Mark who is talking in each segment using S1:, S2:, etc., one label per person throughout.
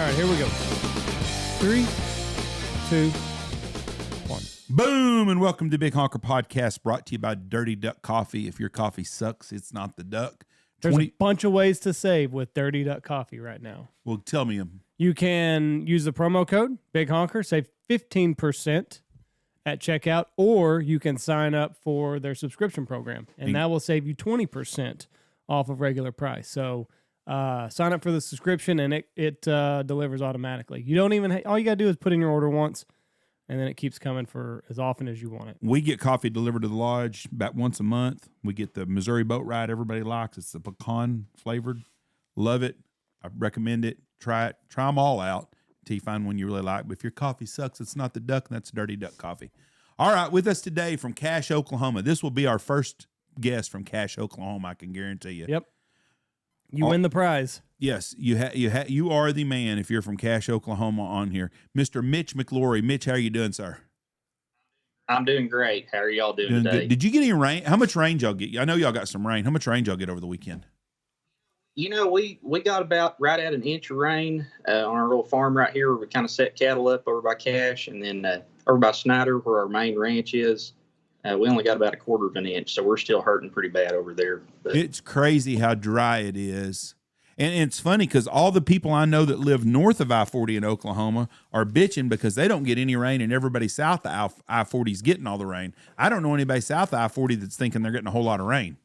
S1: right, here we go. 3, 2, 1.
S2: Boom, and welcome to Big Honker Podcast, brought to you by Dirty Duck Coffee. If your coffee sucks, it's not the duck.
S1: There's a bunch of ways to save with Dirty Duck Coffee right now.
S2: Well, tell me them.
S1: You can use the promo code Big Honker, save 15% at checkout, or you can sign up for their subscription program, and that will save you 20% off of regular price. So sign up for the subscription, and it delivers automatically. You don't even all you got to do is put in your order once, and then it keeps coming for as often as you want it.
S2: We get coffee delivered to the lodge about once a month. We get the Missouri Boat Ride everybody likes. It's the pecan flavored. Love it. I recommend it. Try it. Try them all out until you find one you really like. But if your coffee sucks, it's not the duck, and that's Dirty Duck Coffee. All right, with us today from Cache, Oklahoma. This will be our first guest from Cache, Oklahoma, I can guarantee you.
S1: Yep. You win the prize.
S2: Yes, you are the man if you're from Cache, Oklahoma on here. Mr. Mitch McLaury. Mitch, how are you doing, sir?
S3: I'm doing great. How are y'all doing today?
S2: Good. Did you get any rain? How much rain y'all get? I know y'all got some rain. How much rain y'all get over the weekend?
S3: You know, we got about right at an inch of rain on our little farm right here where we kind of set cattle up over by Cache, and then over by Snyder where our main ranch is. We only got about a quarter of an inch, so we're still hurting pretty bad over there. But
S2: it's crazy how dry it is. And it's funny because all the people I know that live north of I-40 in Oklahoma are bitching because they don't get any rain, and everybody south of I-40 is getting all the rain. I don't know anybody south of I-40 that's thinking they're getting a whole lot of rain.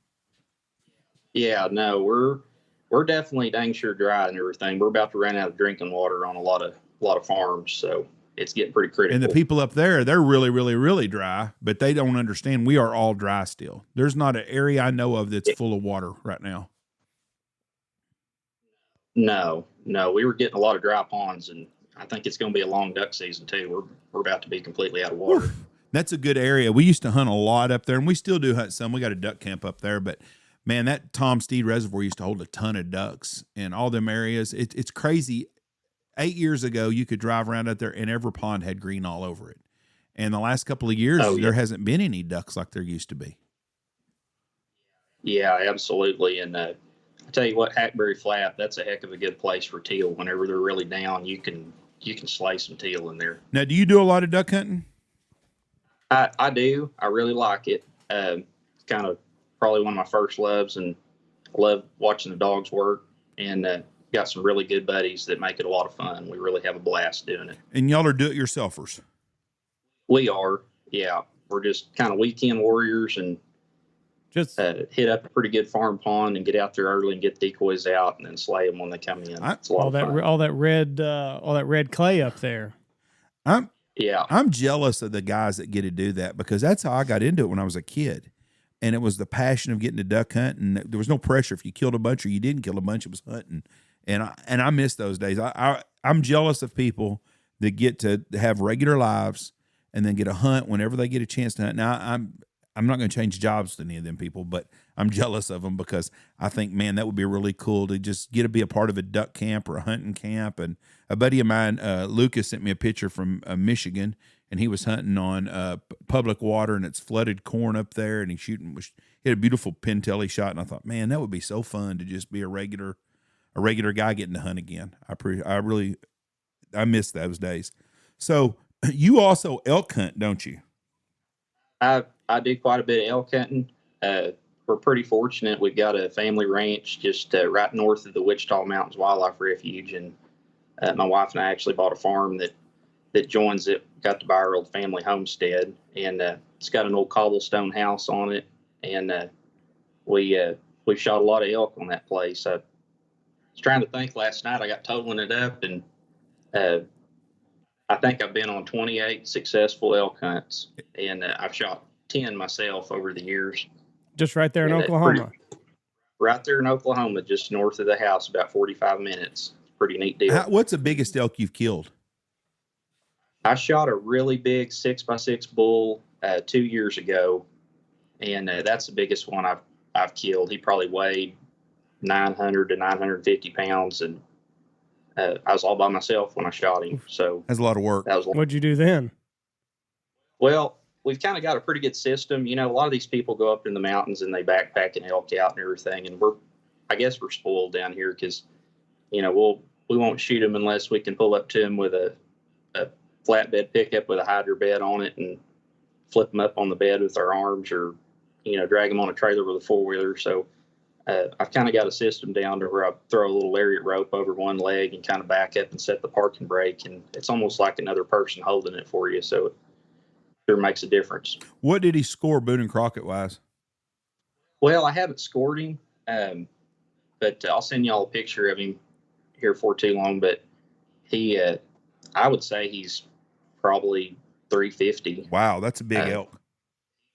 S3: Yeah, no, we're definitely dang sure dry and everything. We're about to run out of drinking water on a lot of farms, so it's getting pretty critical.
S2: And the people up there, they're really, really, really dry, but they don't understand we are all dry still. There's not an area I know of that's full of water right now.
S3: No, we were getting a lot of dry ponds, and I think it's going to be a long duck season too. We're about to be completely out of water.
S2: Oof. That's a good area. We used to hunt a lot up there, and we still do hunt some. We got a duck camp up there, but man, that Tombstone Reservoir used to hold a ton of ducks in all them areas. It's crazy. 8 years ago, you could drive around out there and every pond had green all over it. And the last couple of years, there hasn't been any ducks like there used to be.
S3: Yeah, absolutely. And I tell you what, Hackberry Flat, that's a heck of a good place for teal. Whenever they're really down, you can slay some teal in there.
S2: Now, do you do a lot of duck hunting?
S3: I do. I really like it. It's kind of probably one of my first loves, and I love watching the dogs work. And got some really good buddies that make it a lot of fun. We really have a blast doing it.
S2: And y'all are do-it-yourselfers?
S3: We are, yeah. We're just kind of weekend warriors and just hit up a pretty good farm pond and get out there early and get decoys out and then slay them when they come in. It's a lot of fun.
S1: All that red clay up there.
S2: I'm jealous of the guys that get to do that because that's how I got into it when I was a kid. And it was the passion of getting to duck hunt, and there was no pressure if you killed a bunch or you didn't kill a bunch. It was hunting. And I miss those days. I'm jealous of people that get to have regular lives and then get a hunt whenever they get a chance to hunt. Now, I'm not going to change jobs to any of them people, but I'm jealous of them because I think, man, that would be really cool to just get to be a part of a duck camp or a hunting camp. And a buddy of mine, Lucas, sent me a picture from Michigan, and he was hunting on public water, and it's flooded corn up there, and he had a beautiful pintail he shot, and I thought, man, that would be so fun to just be a regular guy getting to hunt again. I miss those days. So you also elk hunt, don't you?
S3: I do quite a bit of elk hunting. We're pretty fortunate. We've got a family ranch just right north of the Wichita Mountains Wildlife Refuge, and my wife and I actually bought a farm that joins it. Got to buy our old family homestead, and it's got an old cobblestone house on it, and we shot a lot of elk on that place. I was trying to think last night. I got totaling it up, and I think I've been on 28 successful elk hunts, and I've shot 10 myself over the years.
S1: Just right there in Oklahoma.
S3: Right there in Oklahoma, just north of the house, about 45 minutes. Pretty neat deal.
S2: What's the biggest elk you've killed?
S3: I shot a really big 6x6 bull 2 years ago, and that's the biggest one I've killed. He probably weighed 900 to 950 pounds, and I was all by myself when I shot him. So
S2: that's a lot of work.
S1: What'd you do then?
S3: Well, we've kind of got a pretty good system. You know, a lot of these people go up in the mountains and they backpack and elk out and everything, and I guess we're spoiled down here because, you know, won't shoot them unless we can pull up to them with a flatbed pickup with a hydro bed on it and flip them up on the bed with our arms, or drag them on a trailer with a 4-wheeler. So I've kind of got a system down to where I throw a little lariat rope over one leg and kind of back up and set the parking brake, and it's almost like another person holding it for you. So it sure makes a difference.
S2: What did he score Boone and Crockett wise?
S3: Well, I haven't scored him, but I'll send y'all a picture of him here for too long. But he, I would say he's probably 350.
S2: Wow, that's a big elk.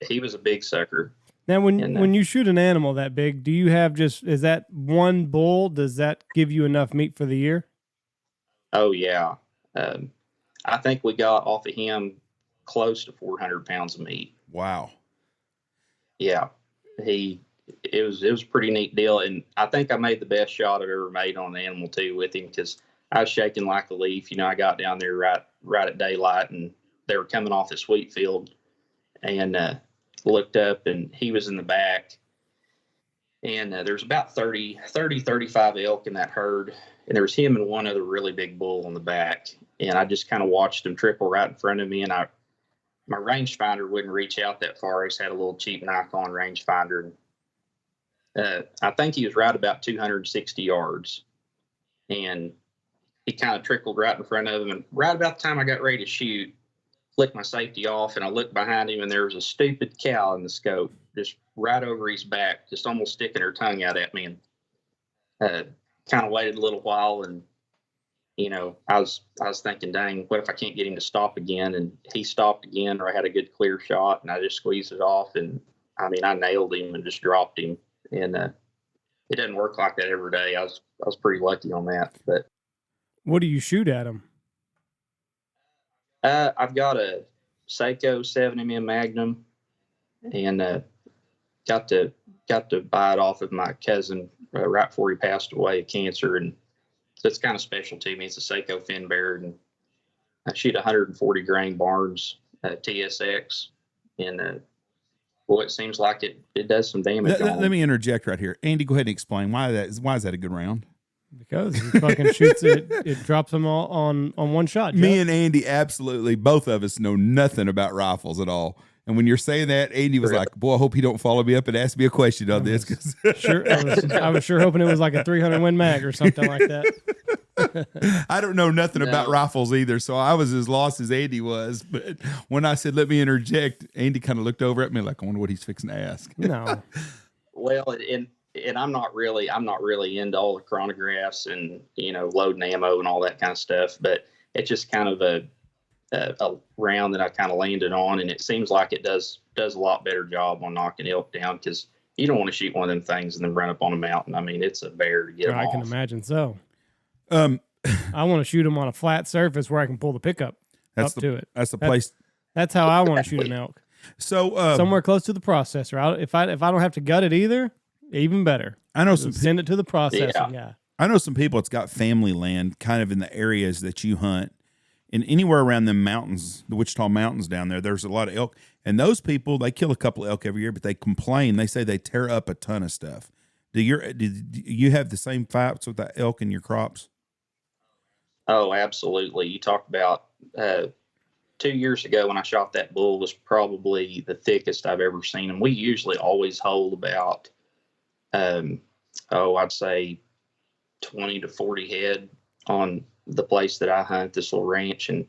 S3: He was a big sucker.
S1: Now, when you shoot an animal that big, do you have is that one bull? Does that give you enough meat for the year?
S3: Oh yeah, I think we got off of him close to 400 pounds of meat.
S2: Wow.
S3: Yeah, it was a pretty neat deal, and I think I made the best shot I've ever made on an animal too with him, because I was shaking like a leaf. I got down there right at daylight, and they were coming off this wheat field, and looked up, and he was in the back, and there's about 35 elk in that herd, and there was him and one other really big bull on the back, and I just kind of watched them trickle right in front of me, and my rangefinder wouldn't reach out that far. I just had a little cheap Nikon rangefinder, and I think he was right about 260 yards, and he kind of trickled right in front of him, and right about the time I got ready to shoot, flicked my safety off, and I looked behind him, and there was a stupid cow in the scope, just right over his back, just almost sticking her tongue out at me, and kind of waited a little while, and I was thinking, dang, what if I can't get him to stop again? And he stopped again, or I had a good clear shot, and I just squeezed it off, and I nailed him and just dropped him, and it doesn't work like that every day. I was pretty lucky on that. But
S1: what do you shoot at him?
S3: I've got a Seiko 7mm Magnum, and got to buy it off of my cousin right before he passed away of cancer, and so it's kind of special to me. It's a Seiko fin bearer, and I shoot 140 grain Barnes TSX, and it seems like it does some damage.
S2: Let me interject right here, Andy. Go ahead and explain why is that a good round?
S1: Because he fucking shoots it, it drops them all on one shot. Jeff.
S2: Me and Andy, absolutely, both of us know nothing about rifles at all. And when you're saying that, Andy was like, boy, I hope he don't follow me up and ask me a question on this.
S1: I was sure hoping it was like a 300 Win Mag or something like that.
S2: I don't know nothing about rifles either, so I was as lost as Andy was. But when I said, let me interject, Andy kind of looked over at me like, I wonder what he's fixing to ask.
S1: No.
S3: Well, and I'm not really into all the chronographs and loading ammo and all that kind of stuff, but it's just kind of a round that I kind of landed on, and it seems like it does a lot better job on knocking elk down, because you don't want to shoot one of them things and then run up on a mountain. It's a bear to get them off.
S1: I can imagine so. I want to shoot them on a flat surface where I can pull the pickup to it.
S2: That's the place.
S1: That's how I want to shoot an elk.
S2: So
S1: somewhere close to the processor. If I don't have to gut it either, even better.
S2: I know
S1: send it to the processing guy.
S2: I know some people that's got family land kind of in the areas that you hunt, and anywhere around the mountains, the Wichita Mountains down there, there's a lot of elk. And those people, they kill a couple of elk every year, but they complain. They say they tear up a ton of stuff. Do you have the same fights with the elk in your crops?
S3: Oh, absolutely. You talked about 2 years ago when I shot that bull was probably the thickest I've ever seen them. We usually always hold about I'd say 20 to 40 head on the place that I hunt, this little ranch. And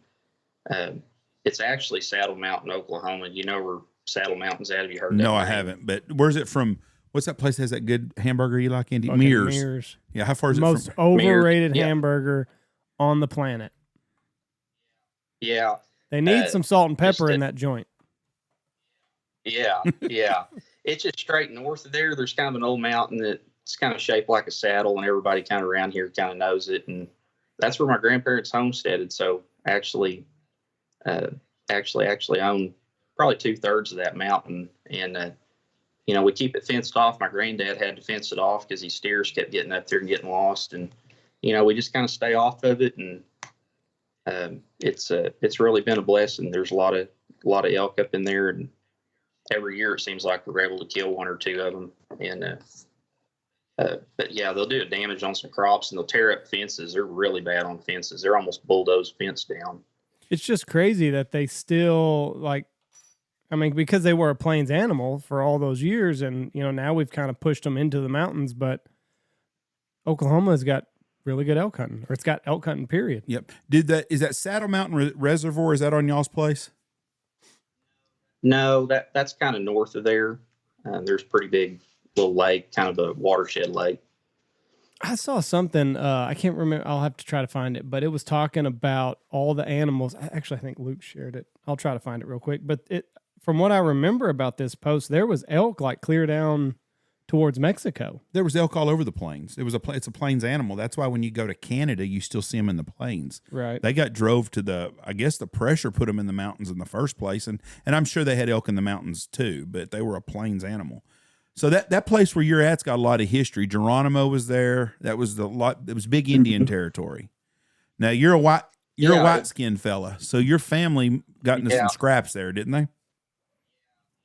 S3: it's actually Saddle Mountain, Oklahoma. You know where Saddle Mountain's at? Have you heard that?
S2: No, I haven't. But where's it from? What's that place that has that good hamburger you like, Andy? Mears. Yeah, how far is it from?
S1: Most overrated hamburger on the planet.
S3: Yeah.
S1: They need some salt and pepper in that joint.
S3: Yeah, yeah. It's just straight north of there. There's kind of an old mountain that's kind of shaped like a saddle, and everybody kind of around here kind of knows it. And that's where my grandparents homesteaded. So actually own probably 2/3 of that mountain. And, we keep it fenced off. My granddad had to fence it off because these steers kept getting up there and getting lost. And, we just kind of stay off of it. And it's really been a blessing. There's a lot of elk up in there, and every year it seems like we're able to kill one or two of them. And But yeah, they'll do damage on some crops and they'll tear up fences. They're really bad on fences. They're almost bulldoze fence down.
S1: It's just crazy that they still because they were a plains animal for all those years, and now we've kind of pushed them into the mountains, but Oklahoma's got really good elk hunting, or it's got elk hunting, period.
S2: Yep. Is that Saddle Mountain Reservoir? Is that on y'all's place?
S3: No, that's kind of north of there. There's pretty big little lake, kind of a watershed lake.
S1: I saw something, I can't remember, I'll have to try to find it, but it was talking about all the animals. Actually, I think Luke shared it. I'll try to find it real quick. But from what I remember about this post, there was elk clear down towards Mexico.
S2: There was elk all over the plains. It's a plains animal. That's why when you go to Canada, you still see them in the plains.
S1: Right.
S2: They got drove to I guess the pressure put them in the mountains in the first place. And I'm sure they had elk in the mountains too, but they were a plains animal. So that place where you're at's got a lot of history. Geronimo was there. It was big Indian territory. Now you're a white skinned fella. So your family got into some scraps there, didn't they?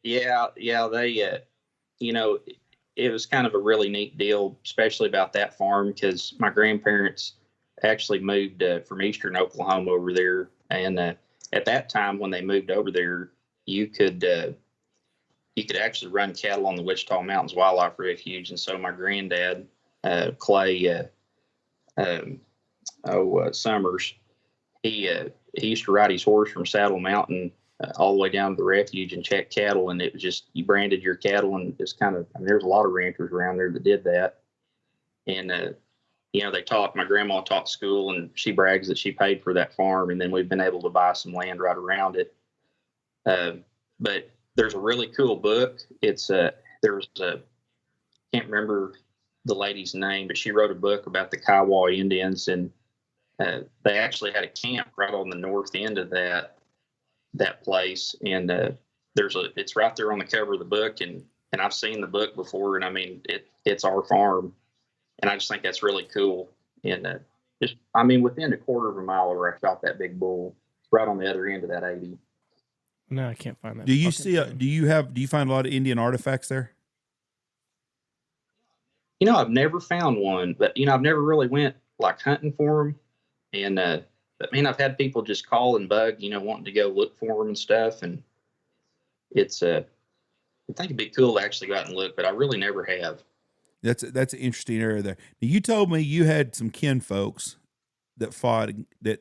S3: Yeah. They, it was kind of a really neat deal, especially about that farm, because my grandparents actually moved from eastern Oklahoma over there. And at that time, when they moved over there, you could actually run cattle on the Wichita Mountains Wildlife Refuge. And so my granddad, Clay Summers, he used to ride his horse from Saddle Mountain all the way down to the refuge and check cattle. And it was just, you branded your cattle, and it's there's a lot of ranchers around there that did that. And, my grandma taught school, and she brags that she paid for that farm. And then we've been able to buy some land right around it. But there's a really cool book. Can't remember the lady's name, but she wrote a book about the Kiowa Indians, and they actually had a camp right on the north end of that place. And it's right there on the cover of the book, and I've seen the book before, and I mean it's our farm, and I just think that's really cool. And within a quarter of a mile of where I shot that big bull, right on the other end of that 80.
S1: No, I can't find that.
S2: Do you find a lot of Indian artifacts there?
S3: I've never found one, but I've never really went hunting for them. And I've had people just call and bug, wanting to go look for them and stuff. And it's I think it'd be cool to actually go out and look, but I really never have.
S2: That's an interesting area there. Now, you told me you had some kin folks that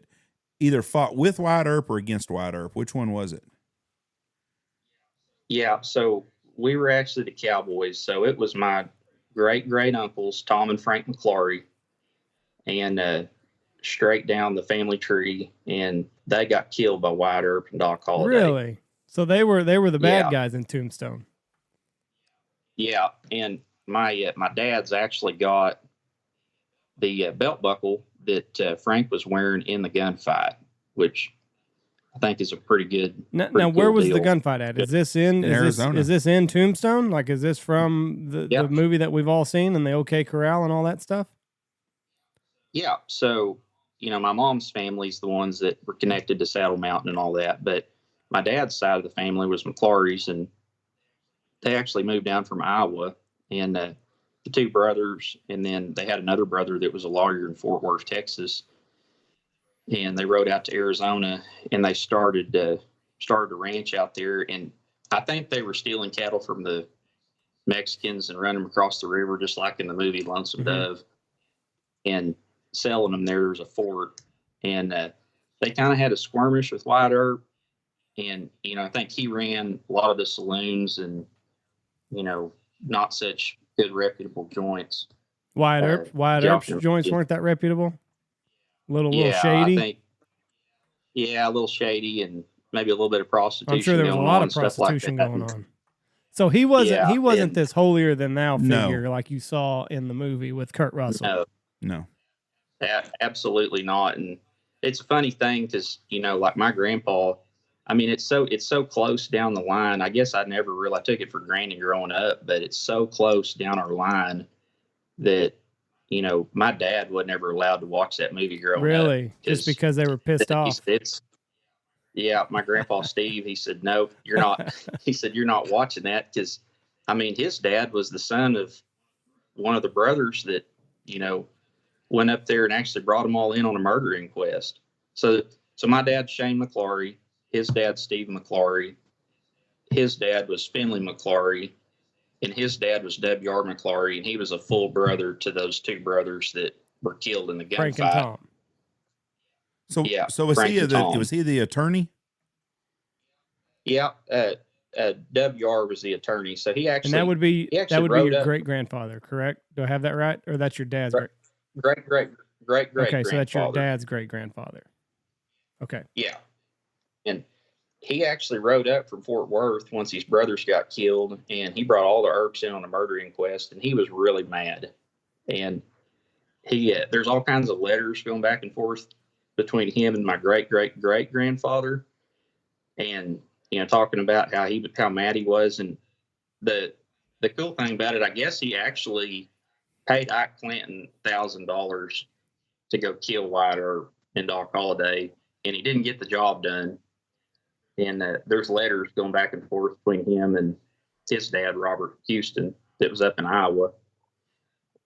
S2: either fought with Wyatt Earp or against Wyatt Earp. Which one was it?
S3: Yeah, so we were actually the Cowboys. So it was my great uncles, Tom and Frank McLaury, and straight down the family tree, and they got killed by Wyatt Earp and Doc Holliday.
S1: Really? So they were the bad guys in Tombstone.
S3: Yeah, and my dad's actually got the belt buckle that Frank was wearing in the gunfight, which I think is a pretty good.
S1: Now where
S3: cool
S1: was
S3: deal.
S1: The gunfight at? Is this in
S2: Arizona?
S1: Is this in Tombstone? Is this from the movie that we've all seen and the OK Corral and all that stuff?
S3: Yeah. So, my mom's family's the ones that were connected to Saddle Mountain and all that. But my dad's side of the family was McLaury's, and they actually moved down from Iowa, and the two brothers, and then they had another brother that was a lawyer in Fort Worth, Texas. And they rode out to Arizona, and they started a ranch out there. And I think they were stealing cattle from the Mexicans and running them across the river, just like in the movie Lonesome Dove, and selling them there as a fort. And they kind of had a skirmish with Wyatt Earp. And, I think he ran a lot of the saloons and, not such good reputable joints.
S1: Wyatt Earp's joints weren't that reputable? A little shady?
S3: I think, a little shady, and maybe a little bit of prostitution.
S1: I'm sure there was a lot of prostitution going on. So he wasn't this holier than thou figure like you saw in the movie with Kurt Russell.
S2: No.
S3: Absolutely not. And it's a funny thing because, like my grandpa, it's so close down the line. I guess I took it for granted growing up, but it's so close down our line that, my dad wasn't ever allowed to watch that movie growing up.
S1: Really? Just because they were pissed off?
S3: My grandpa Steve, he said, no, you're not. He said, you're not watching that because, his dad was the son of one of the brothers that, went up there and actually brought them all in on a murder inquest. So my dad's Shane McLaury, his dad's Steve McLaury, his dad was Finley McLaury, and his dad was W.R. McLaury, and he was a full brother to those two brothers that were killed in the gunfight.
S1: Frank and Tom.
S2: So was he the attorney?
S3: Yeah, W.R. was the attorney. So he actually,
S1: and that would be your great grandfather, correct? Do I have that right, or that's your dad's
S3: great?
S1: Okay, so that's your dad's great grandfather. Okay.
S3: Yeah, and he actually rode up from Fort Worth once his brothers got killed, and he brought all the Earps in on a murder inquest, and he was really mad. And there's all kinds of letters going back and forth between him and my great grandfather, and talking about how mad he was. And the cool thing about it, I guess he actually paid Ike Clanton $1,000 to go kill Wyatt Earp and Doc Holliday, and he didn't get the job done. And there's letters going back and forth between him and his dad, Robert Houston, that was up in Iowa.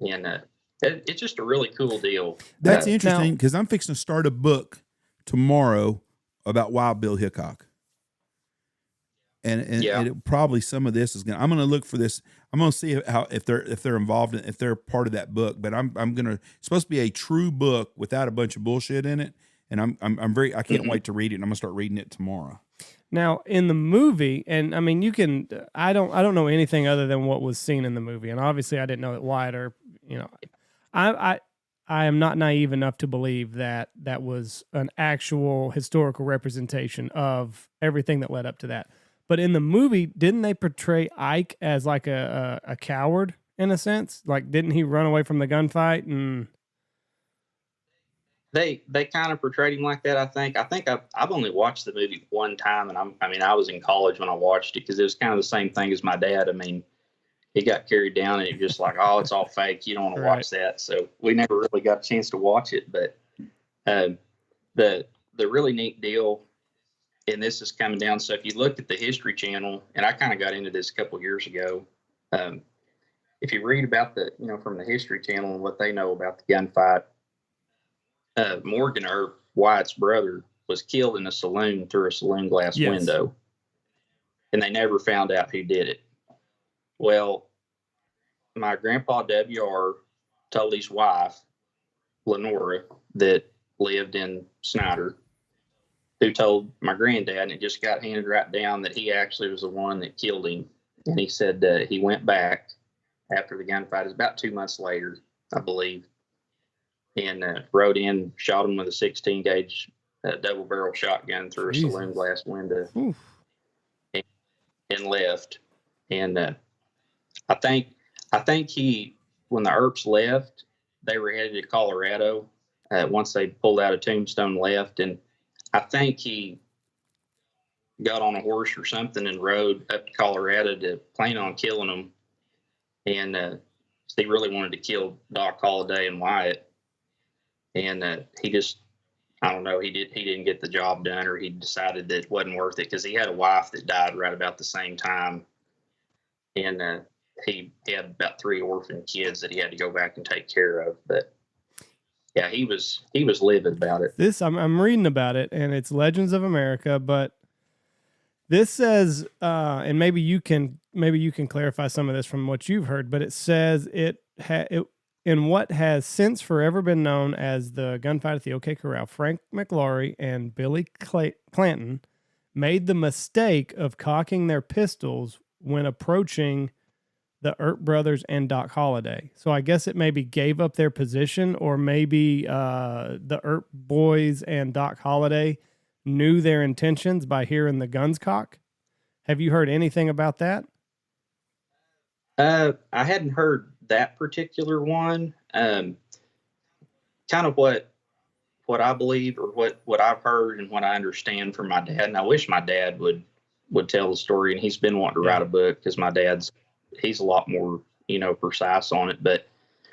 S3: And it's just a really cool deal.
S2: That's interesting, because I'm fixing to start a book tomorrow about Wild Bill Hickok. And probably some of this I'm going to look for this. I'm going to see if they're involved if they're part of that book. But I'm going to. It's supposed to be a true book without a bunch of bullshit in it. And I can't wait to read it. And I'm going to start reading it tomorrow.
S1: Now, in the movie, and I mean, I don't know anything other than what was seen in the movie, and obviously, I didn't know that Wyatt Earp. I am not naive enough to believe that was an actual historical representation of everything that led up to that. But in the movie, didn't they portray Ike as like a coward in a sense? Like, didn't he run away from the gunfight? And
S3: they kind of portrayed him like that. I think I've only watched the movie one time, and I was in college when I watched it, because it was kind of the same thing as my dad. I mean, he got carried down, and it was just like, oh, it's all fake. You don't want to watch that. So we never really got a chance to watch it. But the really neat deal, and this is coming down. So if you look at the History Channel, and I kind of got into this a couple years ago, if you read about from the History Channel and what they know about the gunfight, Morgan Earp, Wyatt's brother, was killed in a saloon through a saloon glass window, and they never found out who did it. Well, my grandpa W.R. told his wife, Lenora, that lived in Snyder, who told my granddad, and it just got handed right down that he actually was the one that killed him. And he said he went back after the gunfight. It was about 2 months later, I believe, and rode in, shot him with a 16-gauge double-barrel shotgun through a saloon glass window, and left. And I think he, when the Earps left, they were headed to Colorado. Once they pulled out of Tombstone, left, and I think he got on a horse or something and rode up to Colorado to plan on killing them. And he really wanted to kill Doc Holliday and Wyatt. And he just, I don't know, he didn't get the job done, or he decided that it wasn't worth it, because he had a wife that died right about the same time. And he had about 3 orphan kids that he had to go back and take care of. But yeah, he was livid about it.
S1: I'm reading about it, and it's Legends of America, but this says, and maybe you can clarify some of this from what you've heard, but it says it in what has since forever been known as the gunfight at the OK Corral, Frank McLaury and Billy Clanton made the mistake of cocking their pistols when approaching the Earp brothers and Doc Holliday. So I guess it maybe gave up their position, or maybe the Earp boys and Doc Holliday knew their intentions by hearing the guns cock. Have you heard anything about that?
S3: I hadn't heard that particular one. Kind of what I believe, or what I've heard and what I understand from my dad. And I wish my dad would tell the story, and he's been wanting to write a book, because my he's a lot more, precise on it. But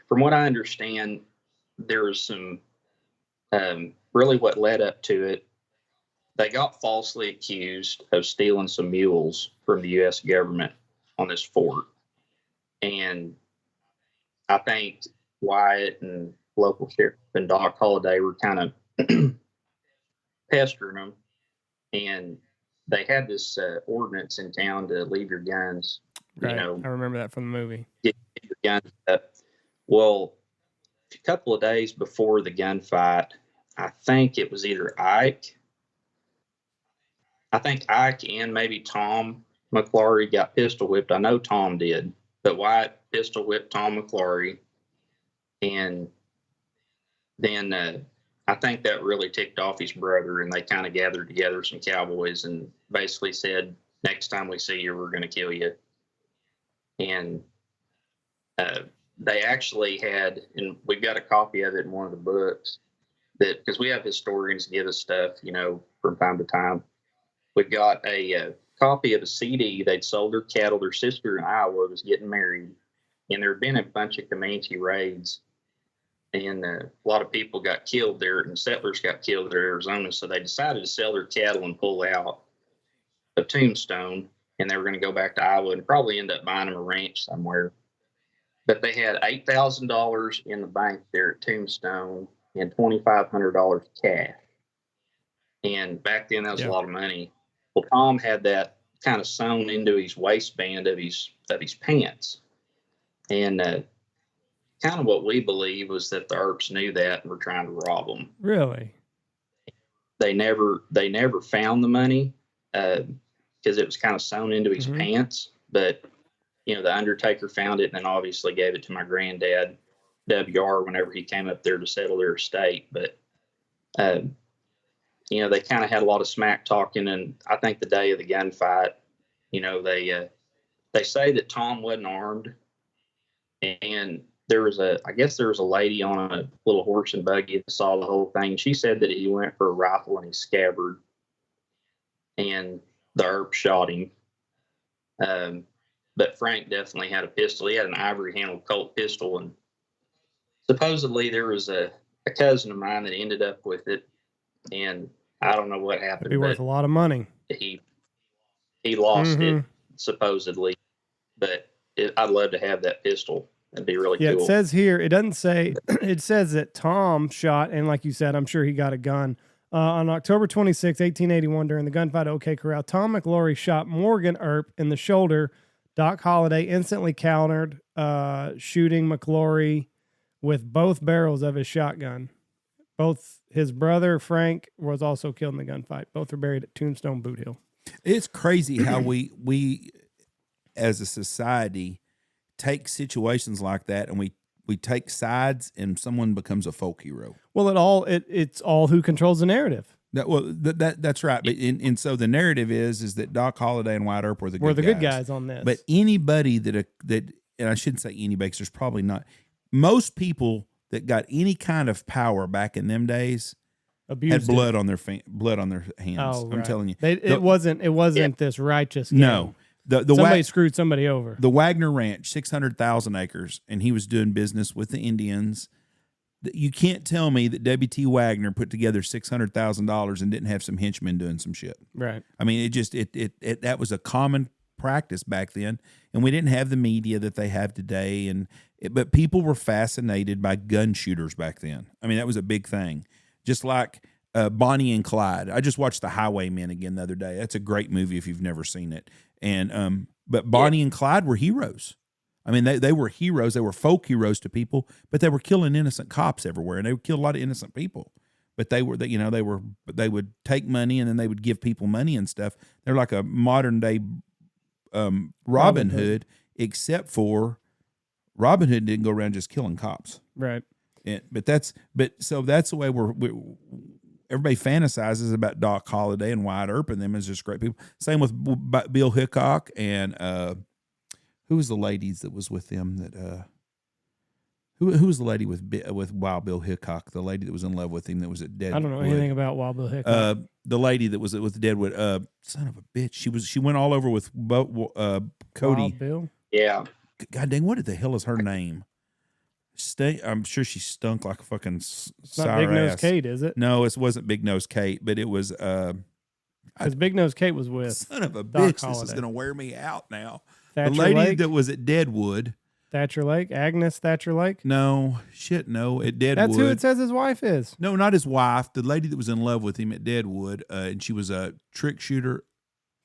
S3: from what I understand, there was some, really what led up to it. They got falsely accused of stealing some mules from the U.S. government on this fort. And I think Wyatt and local sheriff and Doc Holliday were kind of pestering them, and they had this ordinance in town to leave your guns.
S1: Right. I remember that from the movie.
S3: Get your guns up. Well, a couple of days before the gunfight, I think it was either Ike and maybe Tom McLaury got pistol whipped. I know Tom did, but Wyatt pistol whipped Tom McLaury, and then I think that really ticked off his brother, and they kind of gathered together some Cowboys and basically said, next time we see you, we're going to kill you. And they actually had, and we've got a copy of it in one of the books, that because we have historians give us stuff, from time to time. We've got a copy of a CD. They'd sold their cattle. Their sister in Iowa was getting married, and there had been a bunch of Comanche raids. And a lot of people got killed there, and settlers got killed in Arizona. So they decided to sell their cattle and pull out of Tombstone, and they were going to go back to Iowa and probably end up buying them a ranch somewhere. But they had $8,000 in the bank there at Tombstone and $2,500 cash. And back then, that was a lot of money. Well, Tom had that kind of sewn into his waistband of his pants, and kind of what we believe was that the Earps knew that and were trying to rob them.
S1: Really?
S3: They never found the money because it was kind of sewn into his pants. But the undertaker found it and then obviously gave it to my granddad, W.R., whenever he came up there to settle their estate. But they kind of had a lot of smack talking, and I think the day of the gunfight, they say that Tom wasn't armed, and I guess there was a lady on a little horse and buggy that saw the whole thing. She said that he went for a rifle in his scabbard, and the Earp shot him. But Frank definitely had a pistol. He had an ivory-handled Colt pistol, and supposedly there was a cousin of mine that ended up with it, and I don't know what happened.
S1: It'd be worth a lot of money.
S3: He lost it, supposedly, but I'd love to have that pistol. It'd be really cool.
S1: Yeah, it says here, it doesn't say, it says that Tom shot, and like you said, I'm sure he got a gun. On October 26, 1881, during the gunfight at OK Corral, Tom McLaury shot Morgan Earp in the shoulder. Doc Holliday instantly countered, shooting McLaury with both barrels of his shotgun. Both his brother, Frank, was also killed in the gunfight. Both are buried at Tombstone Boot Hill.
S2: It's crazy how we as a society take situations like that and we take sides and someone becomes a folk hero.
S1: Well, it's all who controls the narrative.
S2: That's right. But and so the narrative is that Doc Holliday and Wyatt Earp were the good
S1: guys on this.
S2: But anybody that and I shouldn't say anybody because there's probably not most people that got any kind of power back in them days had blood on their hands.
S1: Oh,
S2: I'm telling you,
S1: it wasn't this righteous game.
S2: No.
S1: Somebody screwed somebody over.
S2: The Wagner Ranch, 600,000 acres, and he was doing business with the Indians. You can't tell me that W.T. Wagner put together $600,000 and didn't have some henchmen doing some shit.
S1: Right.
S2: I mean, that was a common practice back then, and we didn't have the media that they have today. But people were fascinated by gun shooters back then. I mean, that was a big thing. Just like Bonnie and Clyde. I just watched The Highwaymen again the other day. That's a great movie if you've never seen it. And but Bonnie and Clyde were heroes. I mean, they were heroes. They were folk heroes to people, but they were killing innocent cops everywhere, and they would kill a lot of innocent people. But they would take money and then they would give people money and stuff. They're like a modern day Robin Hood, except for Robin Hood didn't go around just killing cops.
S1: Right.
S2: So that's the way everybody fantasizes about Doc Holliday and Wyatt Earp and them as just great people. Same with Bill Hickok and who was the ladies that was with them? Who was the lady with Wild Bill Hickok? The lady that was in love with him that was at Deadwood.
S1: I don't know anything about Wild Bill Hickok.
S2: The lady that was with Deadwood. Son of a bitch. She went all over with Cody.
S1: Wild Bill.
S3: Yeah.
S2: God dang, what the hell is her name? I'm sure she stunk like a fucking sour
S1: not Big Nose
S2: ass.
S1: Kate, is it?
S2: No, it wasn't Big Nose Kate, but it was.
S1: Because Big Nose Kate was with.
S2: Son of a
S1: Doc
S2: bitch!
S1: Holliday.
S2: This is gonna wear me out now.
S1: Thatcher
S2: the lady
S1: Lake?
S2: that was at Deadwood.
S1: Thatcher Lake? Agnes Thatcher Lake?
S2: No. At Deadwood.
S1: That's who it says his wife is.
S2: No, not his wife. The lady that was in love with him at Deadwood, and she was a trick shooter.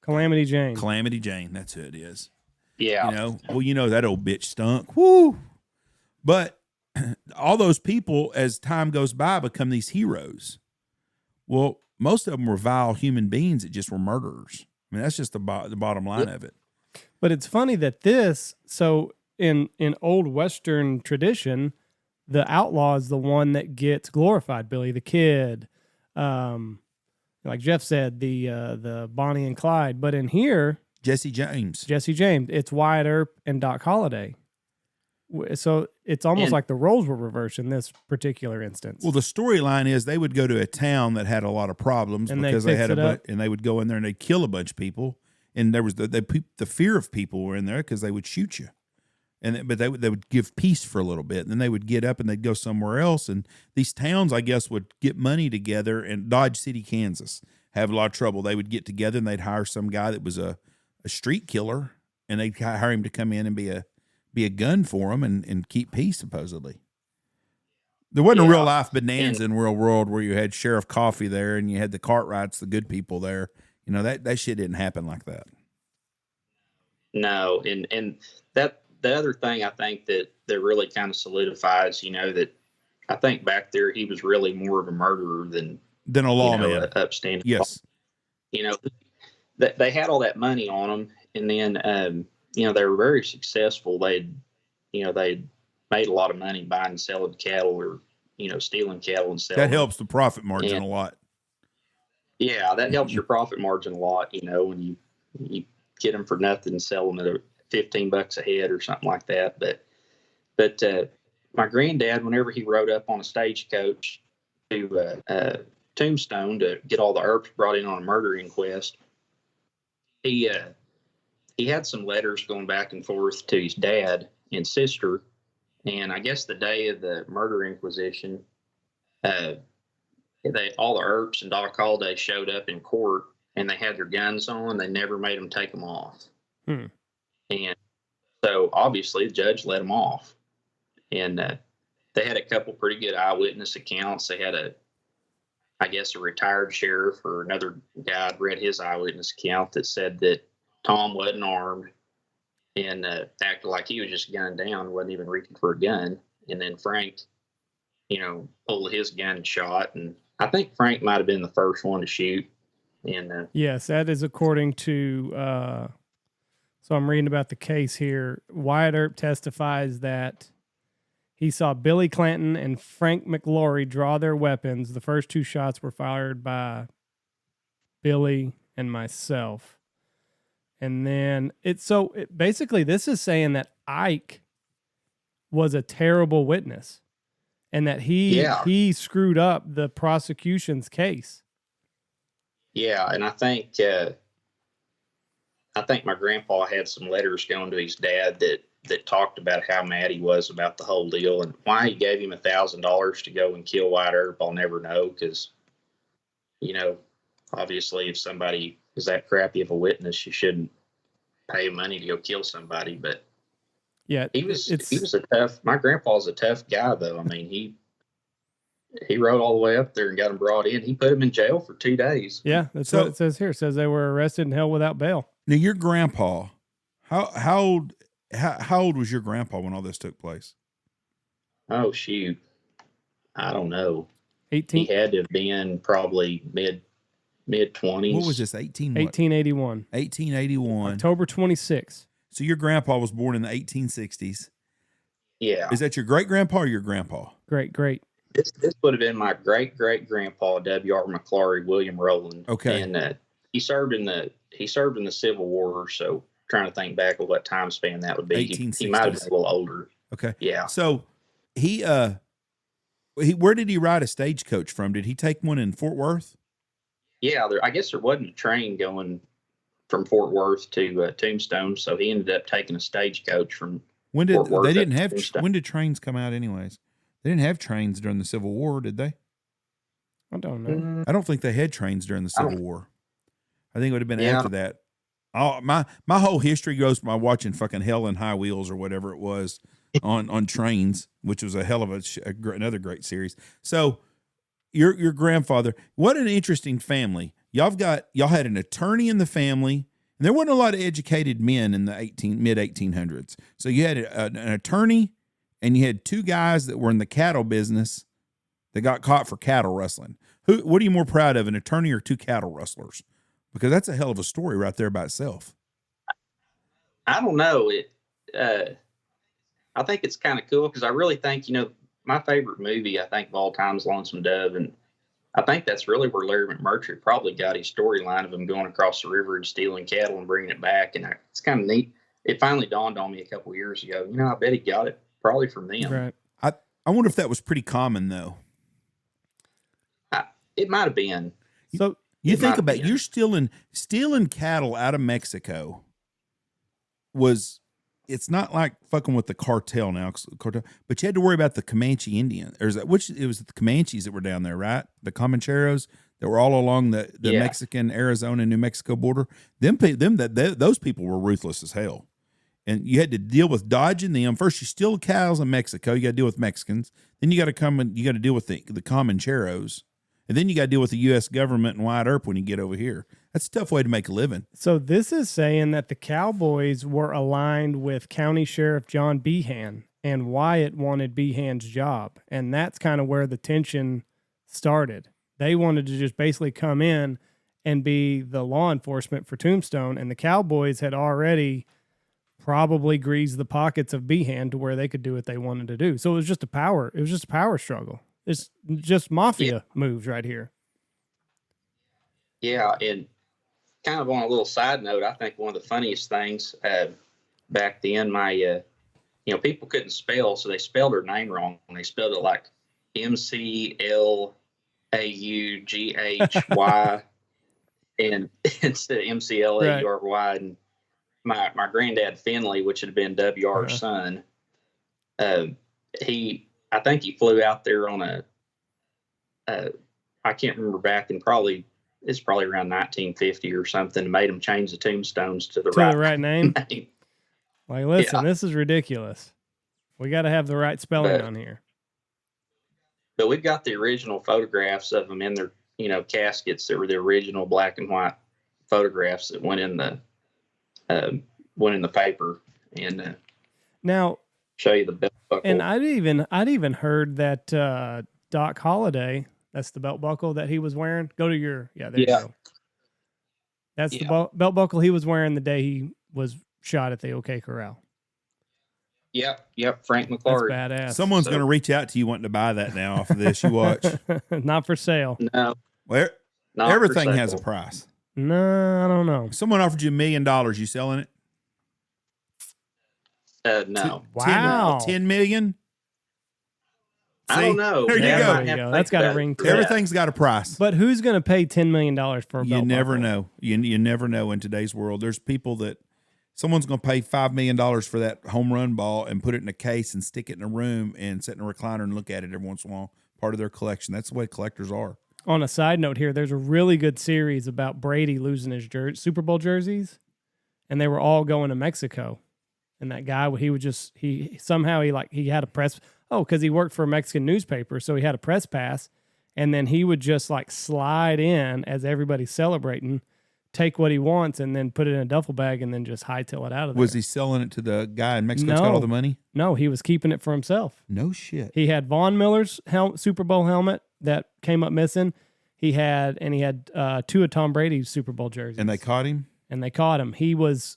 S1: Calamity Jane.
S2: Calamity Jane. That's who it is.
S3: Yeah.
S2: That old bitch stunk. Woo! But all those people, as time goes by, become these heroes. Well, most of them were vile human beings that just were murderers. I mean, that's just the bottom line of it.
S1: But it's funny that in old Western tradition, the outlaw is the one that gets glorified. Billy the Kid, like Jeff said, the Bonnie and Clyde. But in here,
S2: Jesse James,
S1: it's Wyatt Earp and Doc Holliday. So it's almost like the roles were reversed in this particular instance.
S2: Well, the storyline is they would go to a town that had a lot of problems because they had and they would go in there and they'd kill a bunch of people. And there was the fear of people were in there because they would shoot you, but they would give peace for a little bit, and then they would get up and they'd go somewhere else. And these towns, I guess, would get money together. And Dodge City, Kansas, have a lot of trouble. They would get together and they'd hire some guy that was a street killer, and they'd hire him to come in and be a gun for them and keep peace. Supposedly, there wasn't a real life bonanza in real world where you had Sheriff Coffee there and you had the Cartwrights, the good people there. That shit didn't happen like that.
S3: No, and that the other thing I think that really kind of solidifies, that I think back there he was really more of a murderer than
S2: a lawman,
S3: an upstanding.
S2: Yes,
S3: they had all that money on them, and then they were very successful. They'd made a lot of money buying and selling cattle, or stealing cattle and selling.
S2: That helps the profit margin a lot.
S3: Yeah, that helps your profit margin a lot, when you get them for nothing and sell them at $15 a head or something like that. But my granddad, whenever he rode up on a stagecoach to Tombstone to get all the Earps brought in on a murder inquest, he had some letters going back and forth to his dad and sister. And I guess the day of the murder inquisition, all the Earps and Doc Holliday showed up in court, and they had their guns on. They never made them take them off. And so obviously the judge let them off. And they had a couple pretty good eyewitness accounts. They had a retired sheriff or another guy read his eyewitness account that said that Tom wasn't armed and acted like he was just gunned down, wasn't even reaching for a gun. And then Frank, pulled his gun and shot. And I think Frank might have been the first one to shoot. And
S1: yes, that is according to. So I'm reading about the case here. Wyatt Earp testifies that he saw Billy Clanton and Frank McLaury draw their weapons. The first two shots were fired by Billy and myself. And then basically this is saying that Ike was a terrible witness and that he screwed up the prosecution's case.
S3: Yeah, and I think my grandpa had some letters going to his dad that talked about how mad he was about the whole deal, and why he gave him $1,000 to go and kill Wyatt Earp, I'll never know, because, obviously if somebody is that crappy of a witness, you shouldn't pay money to go kill somebody. But
S1: yeah,
S3: my grandpa's a tough guy, though. I mean, he rode all the way up there and got him brought in. He put him in jail for 2 days.
S1: Yeah, that's what it says here. It says they were arrested and held without bail.
S2: Now, your grandpa, how old was your grandpa when all this took place?
S3: Oh, shoot. I don't know.
S1: 18.
S3: He had to have been probably mid-20s.
S2: What was this,
S1: 1881.
S2: 1881.
S1: October 26th.
S2: So your grandpa was born in the 1860s.
S3: Yeah.
S2: Is that your great-grandpa or your grandpa?
S1: Great.
S3: This would have been my great-great-grandpa, W.R. McLaury, William Rowland.
S2: Okay.
S3: And he served in the Civil War, so trying to think back of what time span that would be. He might have been a little older.
S2: Okay.
S3: Yeah.
S2: So he where did he ride a stagecoach from? Did he take one in Fort Worth?
S3: Yeah, I guess there wasn't a train going from Fort Worth to Tombstone, so he ended up taking a stagecoach from Fort Worth.
S2: When did trains come out anyways? They didn't have trains during the Civil War, did they?
S1: I don't know.
S2: I don't think they had trains during the Civil War. I think it would have been after that. My whole history goes by watching fucking Hell in High Wheels or whatever it was on trains, which was a hell of another great series. So your grandfather, what an interesting family. Y'all had an attorney in the family, and there wasn't a lot of educated men in the mid 1800s. So you had an attorney, and you had two guys that were in the cattle business that got caught for cattle rustling. What are you more proud of, an attorney or two cattle rustlers? Because that's a hell of a story right there by itself.
S3: I don't know. I think it's kind of cool because I really think, my favorite movie, I think, of all time is Lonesome Dove. And I think that's really where Larry McMurtry probably got his storyline of him going across the river and stealing cattle and bringing it back. And it's kind of neat. It finally dawned on me a couple of years ago. I bet he got it probably from them.
S1: Right.
S2: I wonder if that was pretty common, though.
S3: It might have been.
S2: So you think about it, you're stealing cattle out of Mexico it's not like fucking with the cartel now, but you had to worry about the Comanche Indian. It was the Comanches that were down there, right? The Comancheros that were all along the Mexican, Arizona, New Mexico border. Those people were ruthless as hell. And you had to deal with dodging them. First, you steal cows in Mexico. You got to deal with Mexicans. Then you got to deal with the Comancheros. And then you got to deal with the U.S. government and Wyatt Earp when you get over here. That's a tough way to make a living.
S1: So this is saying that the Cowboys were aligned with County Sheriff John Behan, and Wyatt wanted Behan's job. And that's kind of where the tension started. They wanted to just basically come in and be the law enforcement for Tombstone, and the Cowboys had already probably greased the pockets of Behan to where they could do what they wanted to do. So it was just a power struggle. It's just mafia moves right here.
S3: Yeah, and kind of on a little side note, I think one of the funniest things back then, people couldn't spell, so they spelled her name wrong. And they spelled it like McLaugy, and instead of McLaury. And my granddad Finley, which had been WR's son, I think he flew out there on I can't remember back in it's probably around 1950 or something, made him change the tombstones to the right
S1: name. Like, listen, This is ridiculous. We got to have the right spelling on here.
S3: But we've got the original photographs of them in their, caskets that were the original black and white photographs that went in the paper, and
S1: now
S3: show you the belt buckle.
S1: And I'd even heard that Doc Holliday, that's the belt buckle that he was wearing. You go. That's the belt buckle he was wearing the day he was shot at the OK Corral.
S3: Yep. Frank McLaury.
S1: That's badass.
S2: Someone's going to reach out to you wanting to buy that now off of this. You watch.
S1: Not for sale.
S3: No.
S2: Well, everything has a price.
S1: No, I don't know.
S2: Someone offered you $1 million. You selling it?
S3: No.
S1: Wow.
S2: 10 million?
S3: I don't know.
S1: There you go. That's got a ring to it.
S2: Everything's got a price.
S1: But who's going to pay $10 million for a belt
S2: You never
S1: buckle?
S2: know. You never know in today's world. There's people that someone's going to pay $5 million for that home run ball and put it in a case and stick it in a room and sit in a recliner and look at it every once in a while. Part of their collection. That's the way collectors are.
S1: On a side note here, there's a really good series about Brady losing his Super Bowl jerseys, and they were all going to Mexico. And that guy, he had a press. Because he worked for a Mexican newspaper, so he had a press pass, and then he would just slide in as everybody's celebrating, take what he wants, and then put it in a duffel bag, and then just hightail it out of there.
S2: Was he selling it to the guy in Mexico who's got all the money?
S1: No, he was keeping it for himself.
S2: No shit.
S1: He had Von Miller's Super Bowl helmet that came up missing. He had two of Tom Brady's Super Bowl jerseys.
S2: And they caught him?
S1: And they caught him. He was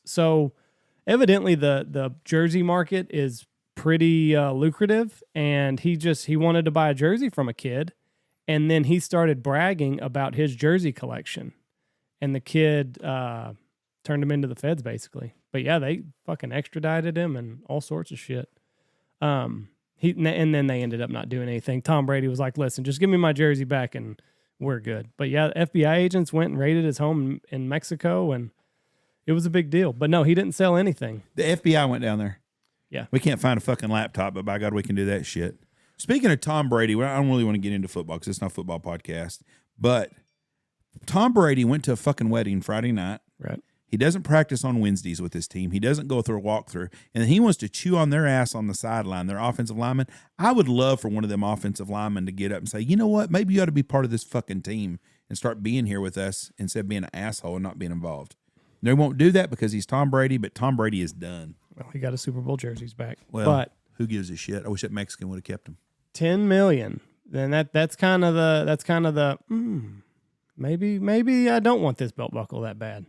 S1: evidently the jersey market is pretty lucrative, and he wanted to buy a jersey from a kid, and then he started bragging about his jersey collection, and the kid turned him into the feds basically. But yeah, they fucking extradited him and all sorts of shit. And then they ended up not doing anything. Tom Brady was like, listen, just give me my jersey back and we're good. But yeah, the FBI agents went and raided his home in Mexico, and it was a big deal. But no, he didn't sell anything.
S2: The FBI went down there.
S1: Yeah.
S2: We can't find a fucking laptop, but by God, we can do that shit. Speaking of Tom Brady, I don't really want to get into football because it's not a football podcast, but Tom Brady went to a fucking wedding Friday night.
S1: Right.
S2: He doesn't practice on Wednesdays with his team. He doesn't go through a walkthrough. And he wants to chew on their ass on the sideline, their offensive lineman. I would love for one of them offensive linemen to get up and say, you know what? Maybe you ought to be part of this fucking team and start being here with us instead of being an asshole and not being involved. They won't do that because he's Tom Brady, but Tom Brady is done.
S1: Well, he got a Super Bowl jerseys back.
S2: Well,
S1: but
S2: who gives a shit? I wish that Mexican would have kept him.
S1: $10 million. Then that's kind of the maybe I don't want this belt buckle that bad.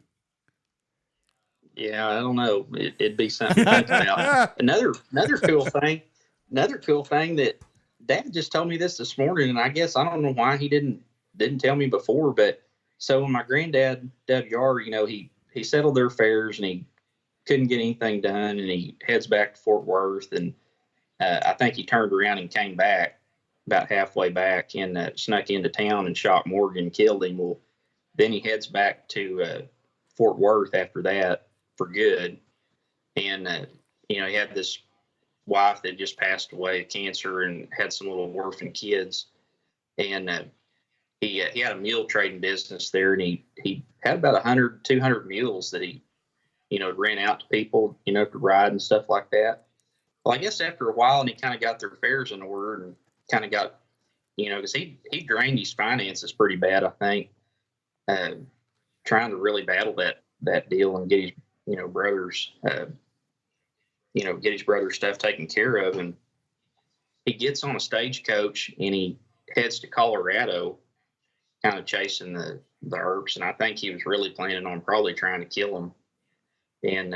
S3: Yeah, I don't know. It'd be something to think about. Another cool thing that Dad just told me this morning, and I guess I don't know why he didn't tell me before, but so when my granddad, WR, he settled their affairs and he couldn't get anything done, and he heads back to Fort Worth, and I think he turned around and came back about halfway back and snuck into town and shot Morgan, killed him. Well, then he heads back to Fort Worth after that for good. And, he had this wife that just passed away of cancer and had some little orphan kids. And he had a mule trading business there, and he had about 100, 200 mules that he, rent out to people, to ride and stuff like that. Well, I guess after a while, and he kind of got their affairs in order and kind of got, because he drained his finances pretty bad, I think, trying to really battle that deal and get his, brothers, get his brother's stuff taken care of. And he gets on a stagecoach and he heads to Colorado, kind of chasing the Earps. And I think he was really planning on probably trying to kill him. And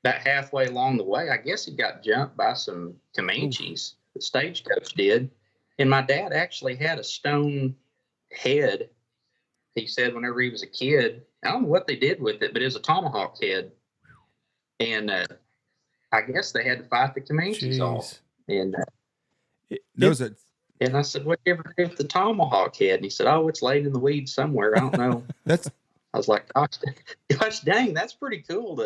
S3: about halfway along the way, I guess he got jumped by some Comanches. The stagecoach did. And my dad actually had a stone head. He said whenever he was a kid, I don't know what they did with it, but it was a tomahawk head. And I guess they had to fight the Comanches off. And and I said, what you ever do with the tomahawk head? And he said, oh, it's laid in the weeds somewhere. I don't know. I was like, gosh dang, that's pretty cool.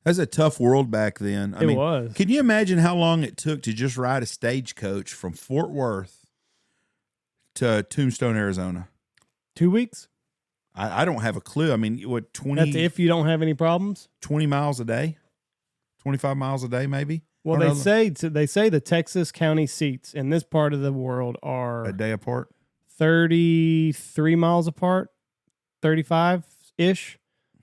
S2: That's a tough world back then.
S1: It was.
S2: Can you imagine how long it took to just ride a stagecoach from Fort Worth to Tombstone, Arizona?
S1: 2 weeks?
S2: I don't have a clue. I mean, what, 20?
S1: That's if you don't have any problems?
S2: 20 miles a day? 25 miles a day, maybe?
S1: Well, they say the Texas county seats in this part of the world are
S2: a day apart,
S1: 33 miles apart, 35-ish,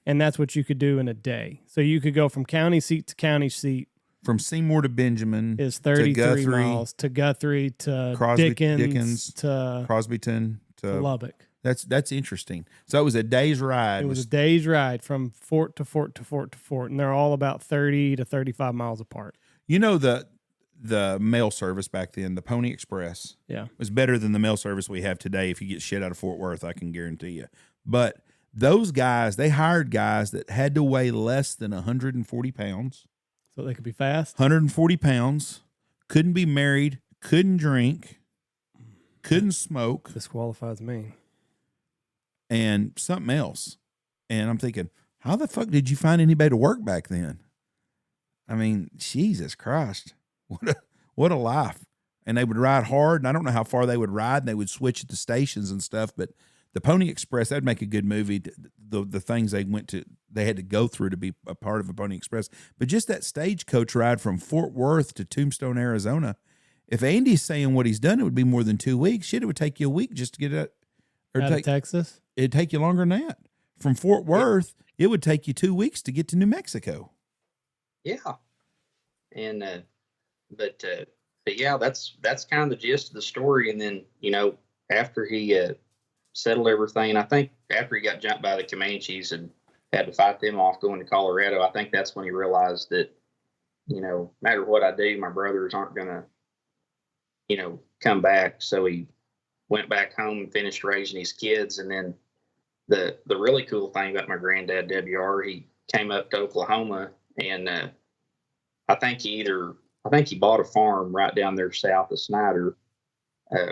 S1: and that's what you could do in a day. So you could go from county seat to county seat.
S2: From Seymour to Benjamin
S1: is 33 miles to Guthrie to Dickens to
S2: Crosbyton to
S1: Lubbock.
S2: That's interesting. So it was a day's ride.
S1: It was a day's ride from fort to fort to fort to fort, and they're all about 30 to 35 miles apart.
S2: The mail service back then, the Pony Express, was better than the mail service we have today. If you get shit out of Fort Worth, I can guarantee you. But those guys, they hired guys that had to weigh less than 140 pounds.
S1: So they could be fast?
S2: 140 pounds, couldn't be married, couldn't drink, couldn't smoke.
S1: Disqualifies me.
S2: And something else. And I'm thinking, how the fuck did you find anybody to work back then? I mean, Jesus Christ. What a life. And they would ride hard, and I don't know how far they would ride, and they would switch at the stations and stuff, but the Pony Express, that'd make a good movie. The things they had to go through to be a part of a Pony Express. But just that stagecoach ride from Fort Worth to Tombstone, Arizona, if Andy's saying what he's done, it would be more than 2 weeks. Shit, it would take you a week just to get it.
S1: Out of Texas?
S2: It'd take you longer than that. From Fort Worth, it would take you 2 weeks to get to New Mexico.
S3: Yeah. And, but yeah, that's kind of the gist of the story. And then, after he settled everything, I think after he got jumped by the Comanches and had to fight them off going to Colorado, I think that's when he realized that, no matter what I do, my brothers aren't going to, come back. So he went back home and finished raising his kids. And then the really cool thing about my granddad, WR, he came up to Oklahoma, and I think he bought a farm right down there south of Snyder,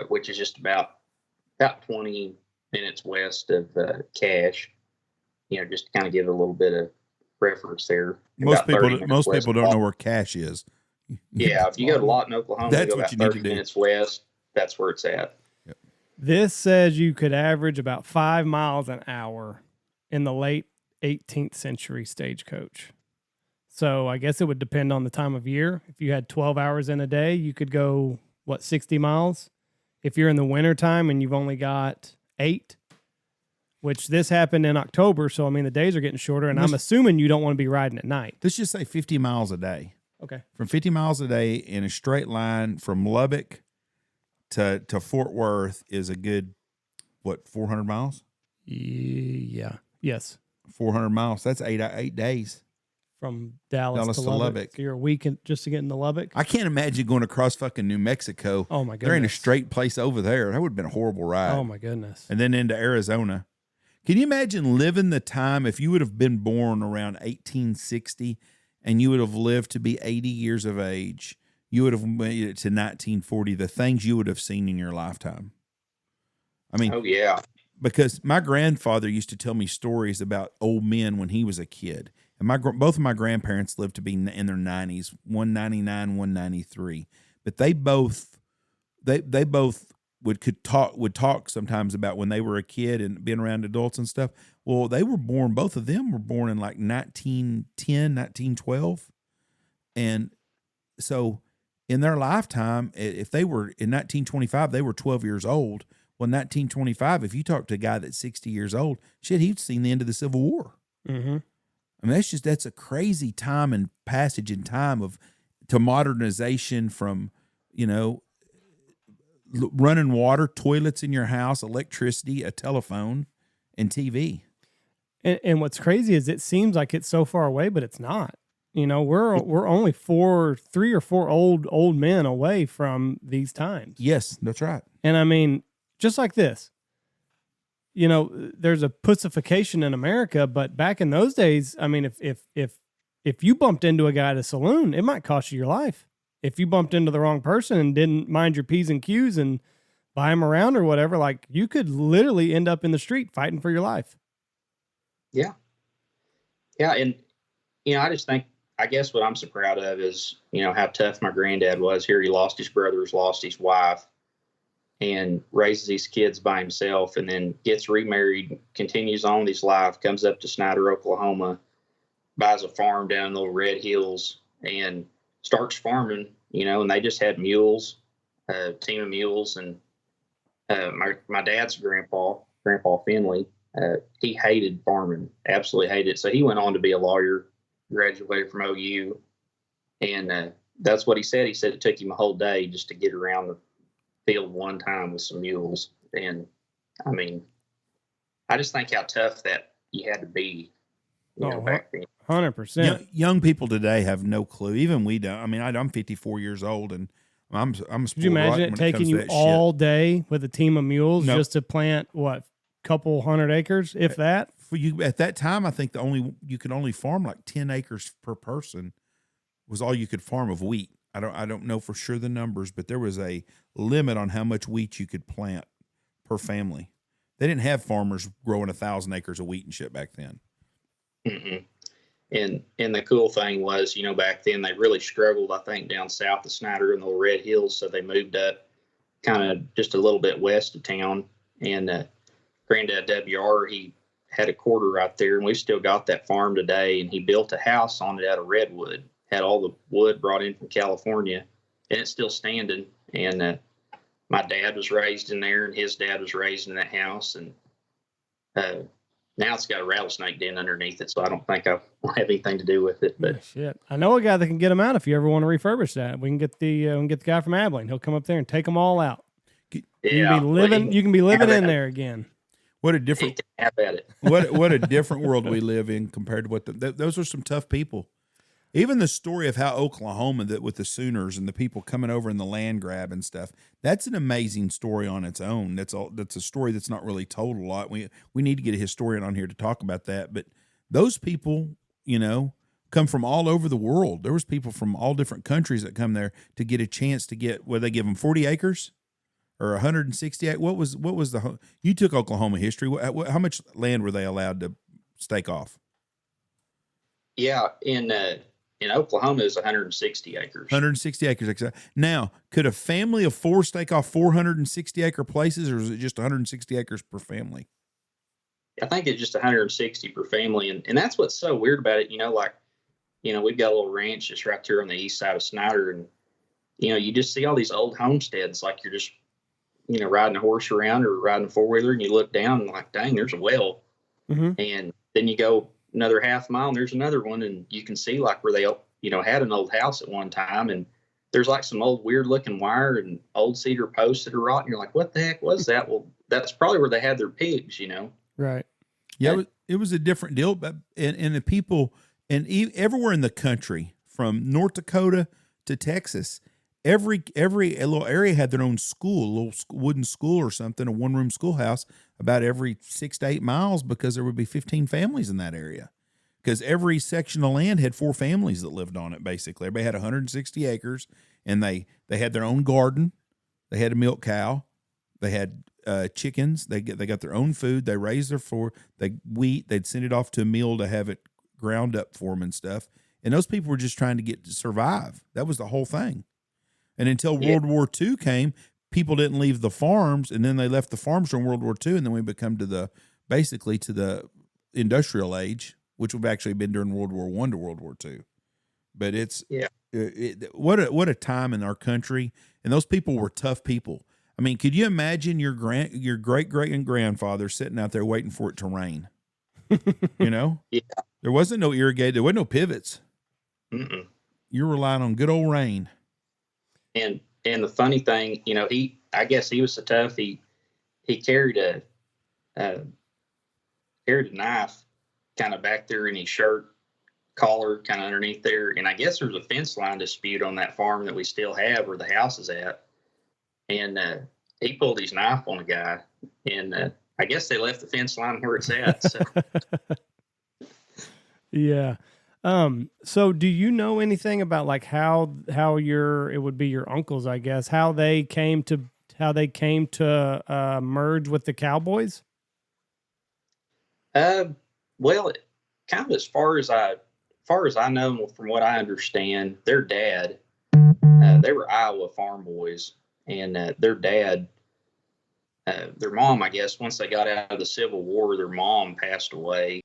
S3: which is just about 20 minutes west of Cache. Just to kind of give a little bit of reference there.
S2: Most people don't know where Cache is.
S3: Yeah, if you go to Lawton, Oklahoma, you go about 30 minutes west. That's where it's at.
S1: This says you could average about 5 miles an hour in the late 18th century stagecoach. So I guess it would depend on the time of year. If you had 12 hours in a day, you could go, 60 miles? If you're in the wintertime and you've only got 8, which this happened in October, so I mean the days are getting shorter, and I'm assuming you don't want to be riding at night.
S2: Let's just say 50 miles a day.
S1: Okay.
S2: From 50 miles a day in a straight line from Lubbock to Fort Worth is a good, 400 miles?
S1: Yeah. Yes.
S2: 400 miles. That's 8 days.
S1: From Dallas to Lubbock. So you're a week just to get into Lubbock?
S2: I can't imagine going across fucking New Mexico.
S1: Oh, my goodness.
S2: There ain't a straight place over there. That would have been a horrible ride.
S1: Oh, my goodness.
S2: And then into Arizona. Can you imagine living the time if you would have been born around 1860 and you would have lived to be 80 years of age? You would have made it to 1940, the things you would have seen in your lifetime. I mean,
S3: oh, yeah.
S2: Because my grandfather used to tell me stories about old men when he was a kid. And both of my grandparents lived to be in their 90s, 199, 193. But they both would talk sometimes about when they were a kid and being around adults and stuff. Well, both of them were born in like 1910, 1912. And so in their lifetime, if they were in 1925, they were 12 years old. Well, in 1925, if you talk to a guy that's 60 years old, shit, he'd seen the end of the Civil War.
S1: Mm-hmm.
S2: I mean, that's a crazy time and passage in time to modernization from, running water, toilets in your house, electricity, a telephone, and TV.
S1: And what's crazy is it seems like it's so far away, but it's not. We're only 3 or 4 old men away from these times.
S2: Yes, that's right.
S1: And I mean, just like this, there's a pussification in America, but back in those days, I mean, if you bumped into a guy at a saloon, it might cost you your life. If you bumped into the wrong person and didn't mind your P's and Q's and buy him around or whatever, like you could literally end up in the street fighting for your life.
S3: Yeah. Yeah. And, I guess what I'm so proud of is, how tough my granddad was here. He lost his brothers, lost his wife, and raises these kids by himself, and then gets remarried, continues on his life, comes up to Snyder, Oklahoma, buys a farm down in the Little Red Hills, and starts farming, and they just had mules, a team of mules. And my dad's grandpa Finley, he hated farming, absolutely hated it. So he went on to be a lawyer, graduated from OU. And that's what he said. He said it took him a whole day just to get around the field one time with some mules. And I mean, I just think how tough that you had to be, back then.
S1: 100%.
S2: Young people today have no clue. Even we don't. I mean, I'm 54 years old, and I'm. Could
S1: you imagine it taking you all day with a team of mules just to plant couple hundred acres, if that?
S2: For you at that time, I think you could only farm like 10 acres per person was all you could farm of wheat. I don't know for sure the numbers, but there was a limit on how much wheat you could plant per family. They didn't have farmers growing 1,000 acres of wheat and shit back then.
S3: Mm-mm. And the cool thing was, back then they really struggled, I think, down south of Snyder in the Red Hills. So they moved up kind of just a little bit west of town. And Granddad W.R., he had a quarter right there, and we've still got that farm today. And he built a house on it out of redwood, had all the wood brought in from California, and it's still standing. And my dad was raised in there, and his dad was raised in that house. And now it's got a rattlesnake den underneath it, so I don't think I will have anything to do with it. But
S1: shit, I know a guy that can get them out if you ever want to refurbish that. We can get the guy from Abilene. He'll come up there and take them all out. You can be living in there again.
S2: What a different what a different world we live in compared to what those are some tough people. Even the story of how Oklahoma with the Sooners and the people coming over in the land grab and stuff, that's an amazing story on its own. That's a story that's not really told a lot. We need to get a historian on here to talk about that. But those people, come from all over the world. There was people from all different countries that come there to get a chance to get, they give them 40 acres or 160 acres. What was you took Oklahoma history. How much land were they allowed to stake off?
S3: Yeah. In Oklahoma, it's 160 acres.
S2: 160 acres. Now, could a family of 4 stake off 460 acre places, or is it just 160 acres per family?
S3: I think it's just 160 per family. And that's what's so weird about it. Like, we've got a little ranch just right there on the east side of Snyder. And, you just see all these old homesteads, like you're just, riding a horse around or riding a four-wheeler, and you look down and like, dang, there's a well.
S1: Mm-hmm.
S3: And then you go another half mile and there's another one, and you can see like where they, had an old house at one time, and there's like some old weird looking wire and old cedar posts that are rotten. You're like, what the heck was that? Well, that's probably where they had their pigs,
S1: Right.
S2: Yeah, it was a different deal, but and the people and everywhere in the country, from North Dakota to Texas, every little area had their own school, a little wooden school or something, a one-room schoolhouse about every 6 to 8 miles, because there would be 15 families in that area. Because every section of land had 4 families that lived on it, basically. Everybody had 160 acres, and they had their own garden. They had a milk cow. They had chickens. They got their own food. They raised their wheat. They'd send it off to a mill to have it ground up for them and stuff. And those people were just trying to survive. That was the whole thing. And until World War II came, people didn't leave the farms, and then they left the farms during World War II, and then we become to the industrial age, which we've actually been during World War I to World War II. But it's what a time in our country, and those people were tough people. I mean, could you imagine your great grandfather sitting out there waiting for it to rain? Yeah. There wasn't no irrigated. There wasn't no pivots.
S3: Mm-mm.
S2: You're relying on good old rain.
S3: And the funny thing, I guess he was so tough. He carried a knife kind of back there in his shirt collar, kind of underneath there. And I guess there's a fence line dispute on that farm that we still have where the house is at. And he pulled his knife on a guy, and I guess they left the fence line where it's at. So.
S1: Yeah. So do you know anything about like how it would be your uncles, I guess, how they came to merge with the Cowboys?
S3: Well, kind of as far as I know, from what I understand, their dad, they were Iowa farm boys, and their dad, their mom, I guess, once they got out of the Civil War, their mom passed away.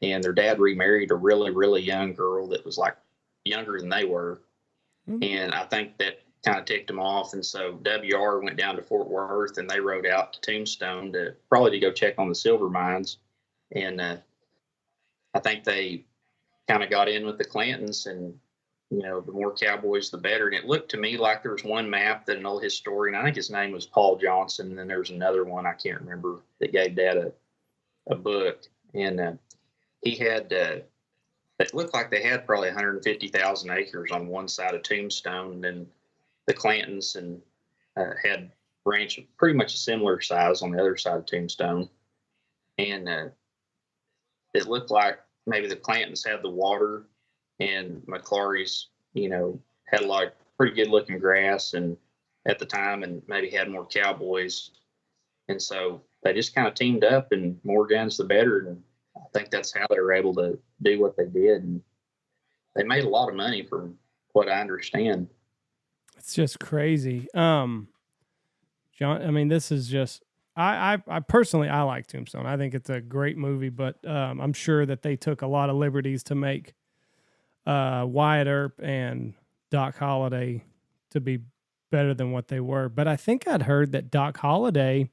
S3: And their dad remarried a really, really young girl that was like younger than they were. Mm-hmm. And I think that kind of ticked them off. And so WR went down to Fort Worth, and they rode out to Tombstone to go check on the silver mines. And I think they kind of got in with the Clantons, and, the more Cowboys, the better. And it looked to me like there was one map that an old historian, I think his name was Paul Johnson, and then there was another one, I can't remember, that gave Dad a book. And he had, it looked like they had probably 150,000 acres on one side of Tombstone, and then the Clantons and had ranch pretty much a similar size on the other side of Tombstone. And it looked like maybe the Clantons had the water, and McLaury's, had a lot of pretty good looking grass and at the time, and maybe had more Cowboys. And so they just kind of teamed up, and more guns the better. And I think that's how they were able to do what they did. And they made a lot of money from what I understand.
S1: It's just crazy. John, I mean, this is just, I personally, I like Tombstone. I think it's a great movie, but I'm sure that they took a lot of liberties to make Wyatt Earp and Doc Holliday to be better than what they were. But I think I'd heard that Doc Holliday,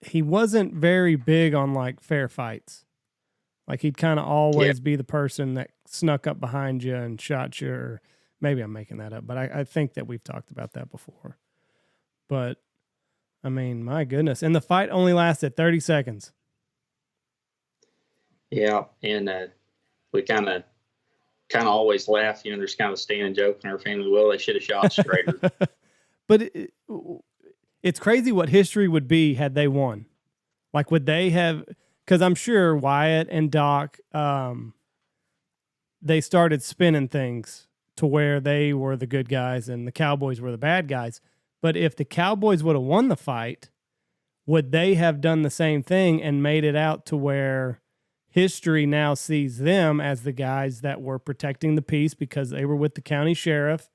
S1: he wasn't very big on like fair fights. Like he'd kind of always be the person that snuck up behind you and shot you, or maybe I'm making that up, but I think that we've talked about that before. But I mean, my goodness. And the fight only lasted 30 seconds.
S3: Yeah. And we kind of always laugh, there's kind of a standing joke in our family. Well, they should have shot straighter.
S1: But it's crazy what history would be had they won. Like, would they have, because I'm sure Wyatt and Doc, they started spinning things to where they were the good guys and the Cowboys were the bad guys. But if the Cowboys would have won the fight, would they have done the same thing and made it out to where history now sees them as the guys that were protecting the peace because they were with the county sheriff?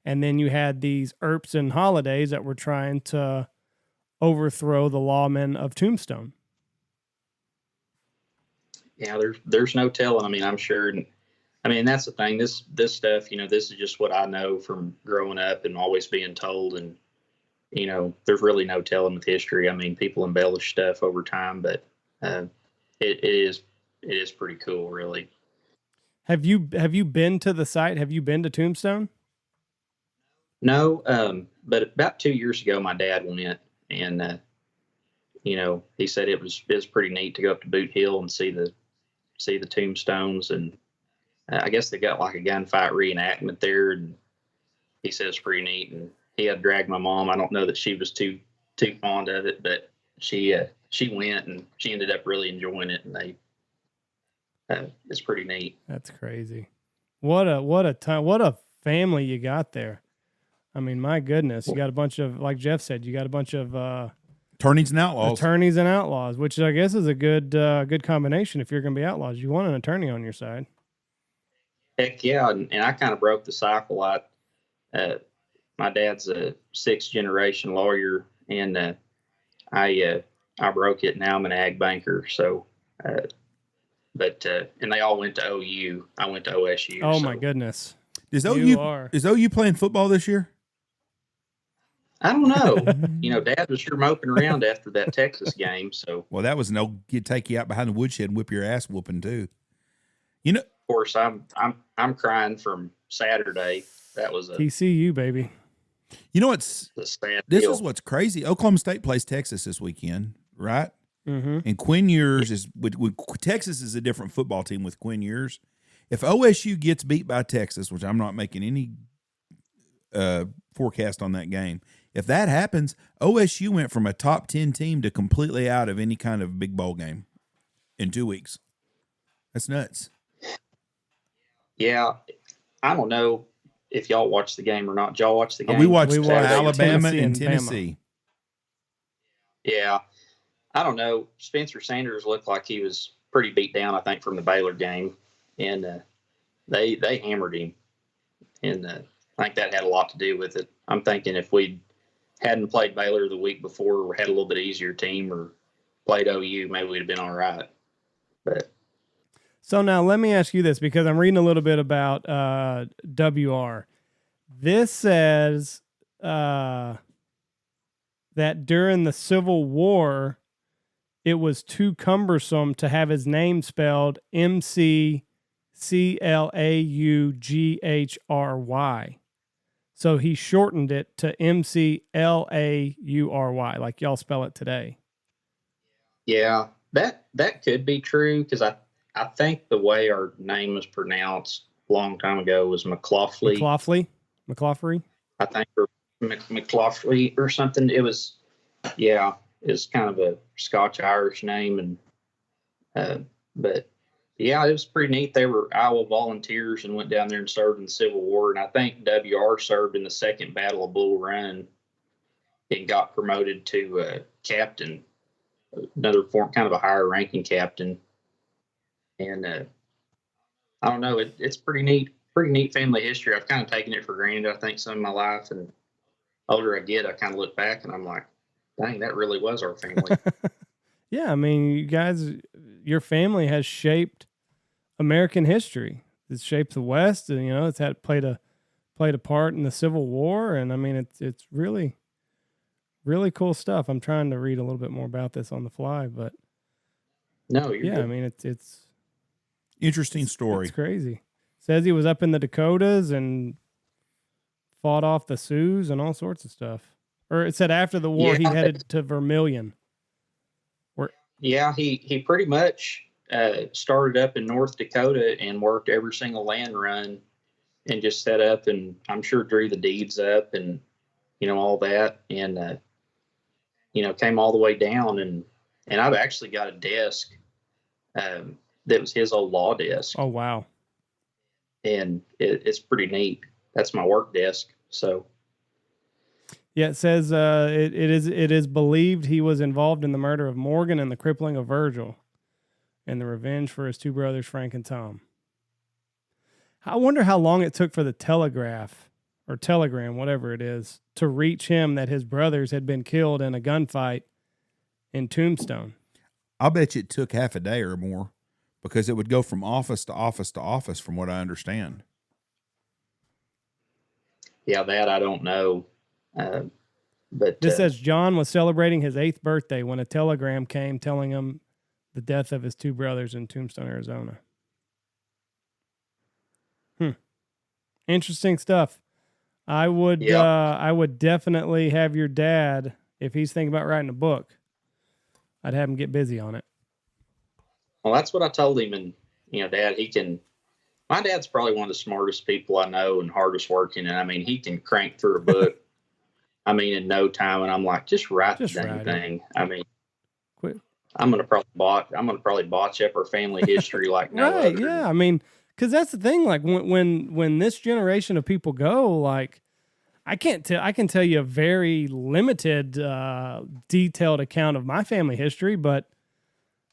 S1: And then you had these Earps and Hollidays that were trying to overthrow the lawmen of Tombstone.
S3: Yeah, there's no telling. I mean, I'm sure. I mean, that's the thing. This stuff, this is just what I know from growing up and always being told. And there's really no telling with history. I mean, people embellish stuff over time, but it is pretty cool, really.
S1: Have you been to the site? Have you been to Tombstone?
S3: No, but about 2 years ago, my dad went, and he said it was pretty neat to go up to Boot Hill and see the tombstones, and I guess they got like a gunfight reenactment there, and he said it's pretty neat. And he had dragged my mom. I don't know that she was too fond of it, but she went and she ended up really enjoying it, and it's pretty neat.
S1: That's crazy. What a time! What a family you got there. I mean, my goodness, you got a bunch of, like Jeff said, you got a bunch of
S2: attorneys and outlaws,
S1: which I guess is a good combination if you're going to be outlaws. You want an attorney on your side.
S3: Heck yeah, and I kind of broke the cycle. My dad's a 6th generation lawyer, and I broke it. Now I'm an ag banker. So, and they all went to OU. I went to OSU.
S1: Oh my goodness!
S2: Is OU playing football this year?
S3: I don't know. Dad was sure moping around after that Texas game. So,
S2: well, that was take you out behind the woodshed and whip your ass whooping too. Of
S3: course, I'm crying from Saturday. That was a
S1: TCU baby.
S2: This is what's crazy. Oklahoma State plays Texas this weekend, right?
S1: Mm-hmm.
S2: And Quinn Ewers is with Texas is a different football team with Quinn Ewers. If OSU gets beat by Texas, which I'm not making any forecast on that game, if that happens, OSU went from a top 10 team to completely out of any kind of big bowl game in 2 weeks. That's nuts.
S3: Yeah, I don't know if y'all watched the game or not. Did y'all watch the game?
S2: We watched Alabama and Tennessee.
S3: Yeah. I don't know. Spencer Sanders looked like he was pretty beat down, I think, from the Baylor game. And they hammered him. And I think that had a lot to do with it. I'm thinking if we hadn't played Baylor the week before or had a little bit easier team or played OU, maybe we'd have been all right. But
S1: so now let me ask you this, because I'm reading a little bit about WR. This says that during the Civil War, it was too cumbersome to have his name spelled McClaughry. So he shortened it to McLaury, like y'all spell it today.
S3: Yeah, that could be true, because I think the way our name was pronounced a long time ago was McLaughly.
S1: McLaughry? I
S3: think, or McLaughly or something. It was, it's kind of a Scotch-Irish name. But yeah, it was pretty neat. They were Iowa volunteers and went down there and served in the Civil War. And I think WR served in the Second Battle of Bull Run and got promoted to captain, another form, kind of a higher ranking captain. And I don't know, it's pretty neat family history. I've kind of taken it for granted, I think, some of my life. And older I get, I kind of look back and I'm like, dang, that really was our family.
S1: Yeah, I mean, you guys, your family has shaped American history. It's shaped the West, and it's played a part in the Civil War, and I mean, it's really, really cool stuff. I'm trying to read a little bit more about this on the fly, but
S3: no, you're good.
S1: I mean, it's
S2: interesting story.
S1: It's crazy. Says he was up in the Dakotas and fought off the Sioux and all sorts of stuff. Or it said after the war he headed to Vermilion.
S3: Yeah, he pretty much started up in North Dakota and worked every single land run and just set up, and I'm sure drew the deeds up and all that, and came all the way down, and I've actually got a desk that was his old law desk.
S1: Oh wow!
S3: And it's pretty neat. That's my work desk. So.
S1: Yeah, it says it is believed he was involved in the murder of Morgan and the crippling of Virgil, and the revenge for his two brothers Frank and Tom. I wonder how long it took for the telegraph or telegram, whatever it is, to reach him that his brothers had been killed in a gunfight in Tombstone.
S2: I'll bet you it took half a day or more, because it would go from office to office to office, from what I understand.
S3: Yeah, that I don't know. But
S1: this says John was celebrating his 8th birthday when a telegram came telling him the death of his 2 brothers in Tombstone, Arizona. Interesting stuff. I would definitely have your dad, if he's thinking about writing a book, I'd have him get busy on it.
S3: Well, that's what I told him. And, Dad, my dad's probably one of the smartest people I know and hardest working. And I mean, he can crank through a book, in no time. And I'm like, just write the dang thing.
S1: Quit.
S3: I'm going to probably botch up our family history like no
S1: right.
S3: other.
S1: Yeah. Because that's the thing. Like when this generation of people go, like, I can tell you a very limited, detailed account of my family history, but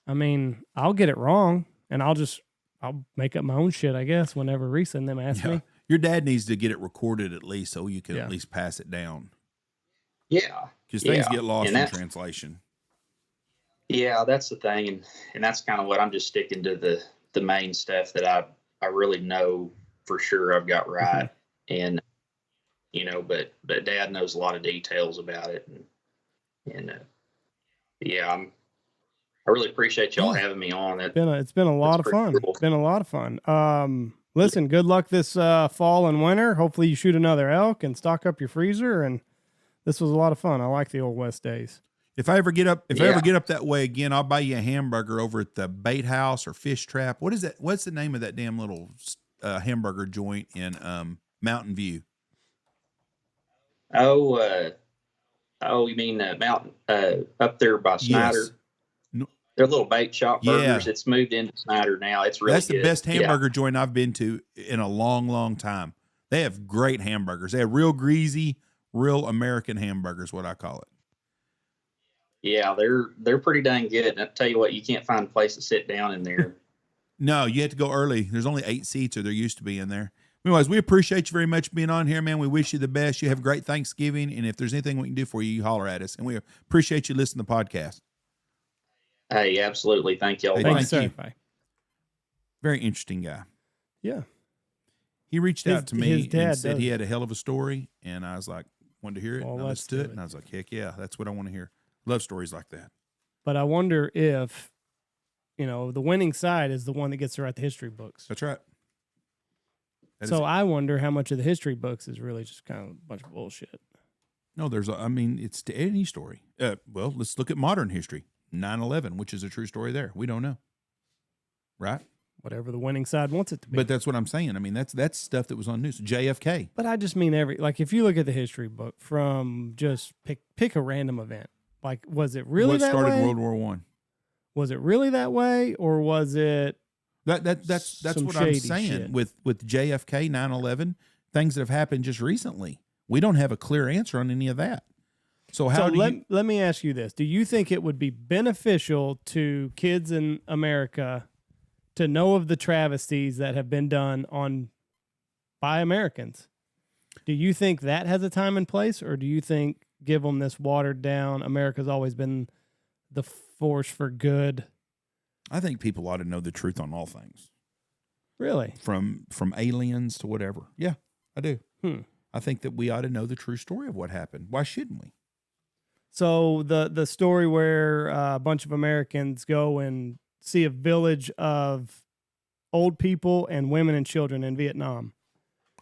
S1: I'll get it wrong, and I'll make up my own shit, I guess, whenever Reese and them ask me.
S2: Your dad needs to get it recorded at least, so you can at least pass it down.
S3: Yeah.
S2: Because things get lost in translation.
S3: Yeah, that's the thing. And that's kind of what I'm just sticking to the main stuff that I really know for sure I've got right. And, but Dad knows a lot of details about it. And I really appreciate y'all having me on.
S1: It's been a lot of fun.
S3: Cool.
S1: It's been a lot of fun. Listen, good luck this fall and winter. Hopefully you shoot another elk and stock up your freezer. And this was a lot of fun. I like the old West days.
S2: If I ever get up that way again, I'll buy you a hamburger over at the Bait House or Fish Trap. What is that? What's the name of that damn little hamburger joint in Mountain View?
S3: You mean Mountain up there by Snyder?
S2: Yes.
S3: They're little bait shop burgers.
S2: Yeah.
S3: It's moved into Snyder now. It's really
S2: That's
S3: good.
S2: the best hamburger joint I've been to in a long, long time. They have great hamburgers. They have real greasy, real American hamburgers, what I call it.
S3: Yeah, they're pretty dang good. And I tell you what, you can't find a place to sit down in there.
S2: No, you have to go early. There's only 8 seats, or there used to be in there. Anyways, we appreciate you very much being on here, man. We wish you the best. You have a great Thanksgiving, and if there's anything we can do for you, you holler at us. And we appreciate you listening to the podcast.
S3: Hey, absolutely. Thank y'all.
S2: Hey,
S1: Thank you.
S2: Bye. Very interesting guy.
S1: Yeah.
S2: He reached out to me and said he
S1: does.
S2: had a hell of a story, and I was like, wanted to hear it.
S1: Well,
S2: and I
S1: let's
S2: listened to
S1: do
S2: it, and I was like, heck yeah, that's what I want to hear. Love stories like that.
S1: But I wonder if, the winning side is the one that gets to write the history books.
S2: That's right.
S1: So I wonder how much of the history books is really just kind of a bunch of bullshit.
S2: No, it's to any story. Well, let's look at modern history. 9/11, which is a true story there. We don't know. Right?
S1: Whatever the winning side wants it to be.
S2: But that's what I'm saying. That's stuff that was on news. JFK.
S1: But I just mean if you look at the history book from just pick a random event. Like, was it really that way?
S2: What started World War I?
S1: Was it really that way, or was it
S2: That's what I'm saying
S1: shit?
S2: with JFK, 9/11, things that have happened just recently. We don't have a clear answer on any of that. So let
S1: me ask you this. Do you think it would be beneficial to kids in America to know of the travesties that have been done by Americans? Do you think that has a time and place, or do you think give them this watered down, America's always been the force for good?
S2: I think people ought to know the truth on all things.
S1: Really?
S2: From aliens to whatever. Yeah, I do. I think that we ought to know the true story of what happened. Why shouldn't we?
S1: So the story where a bunch of Americans go and see a village of old people and women and children in Vietnam.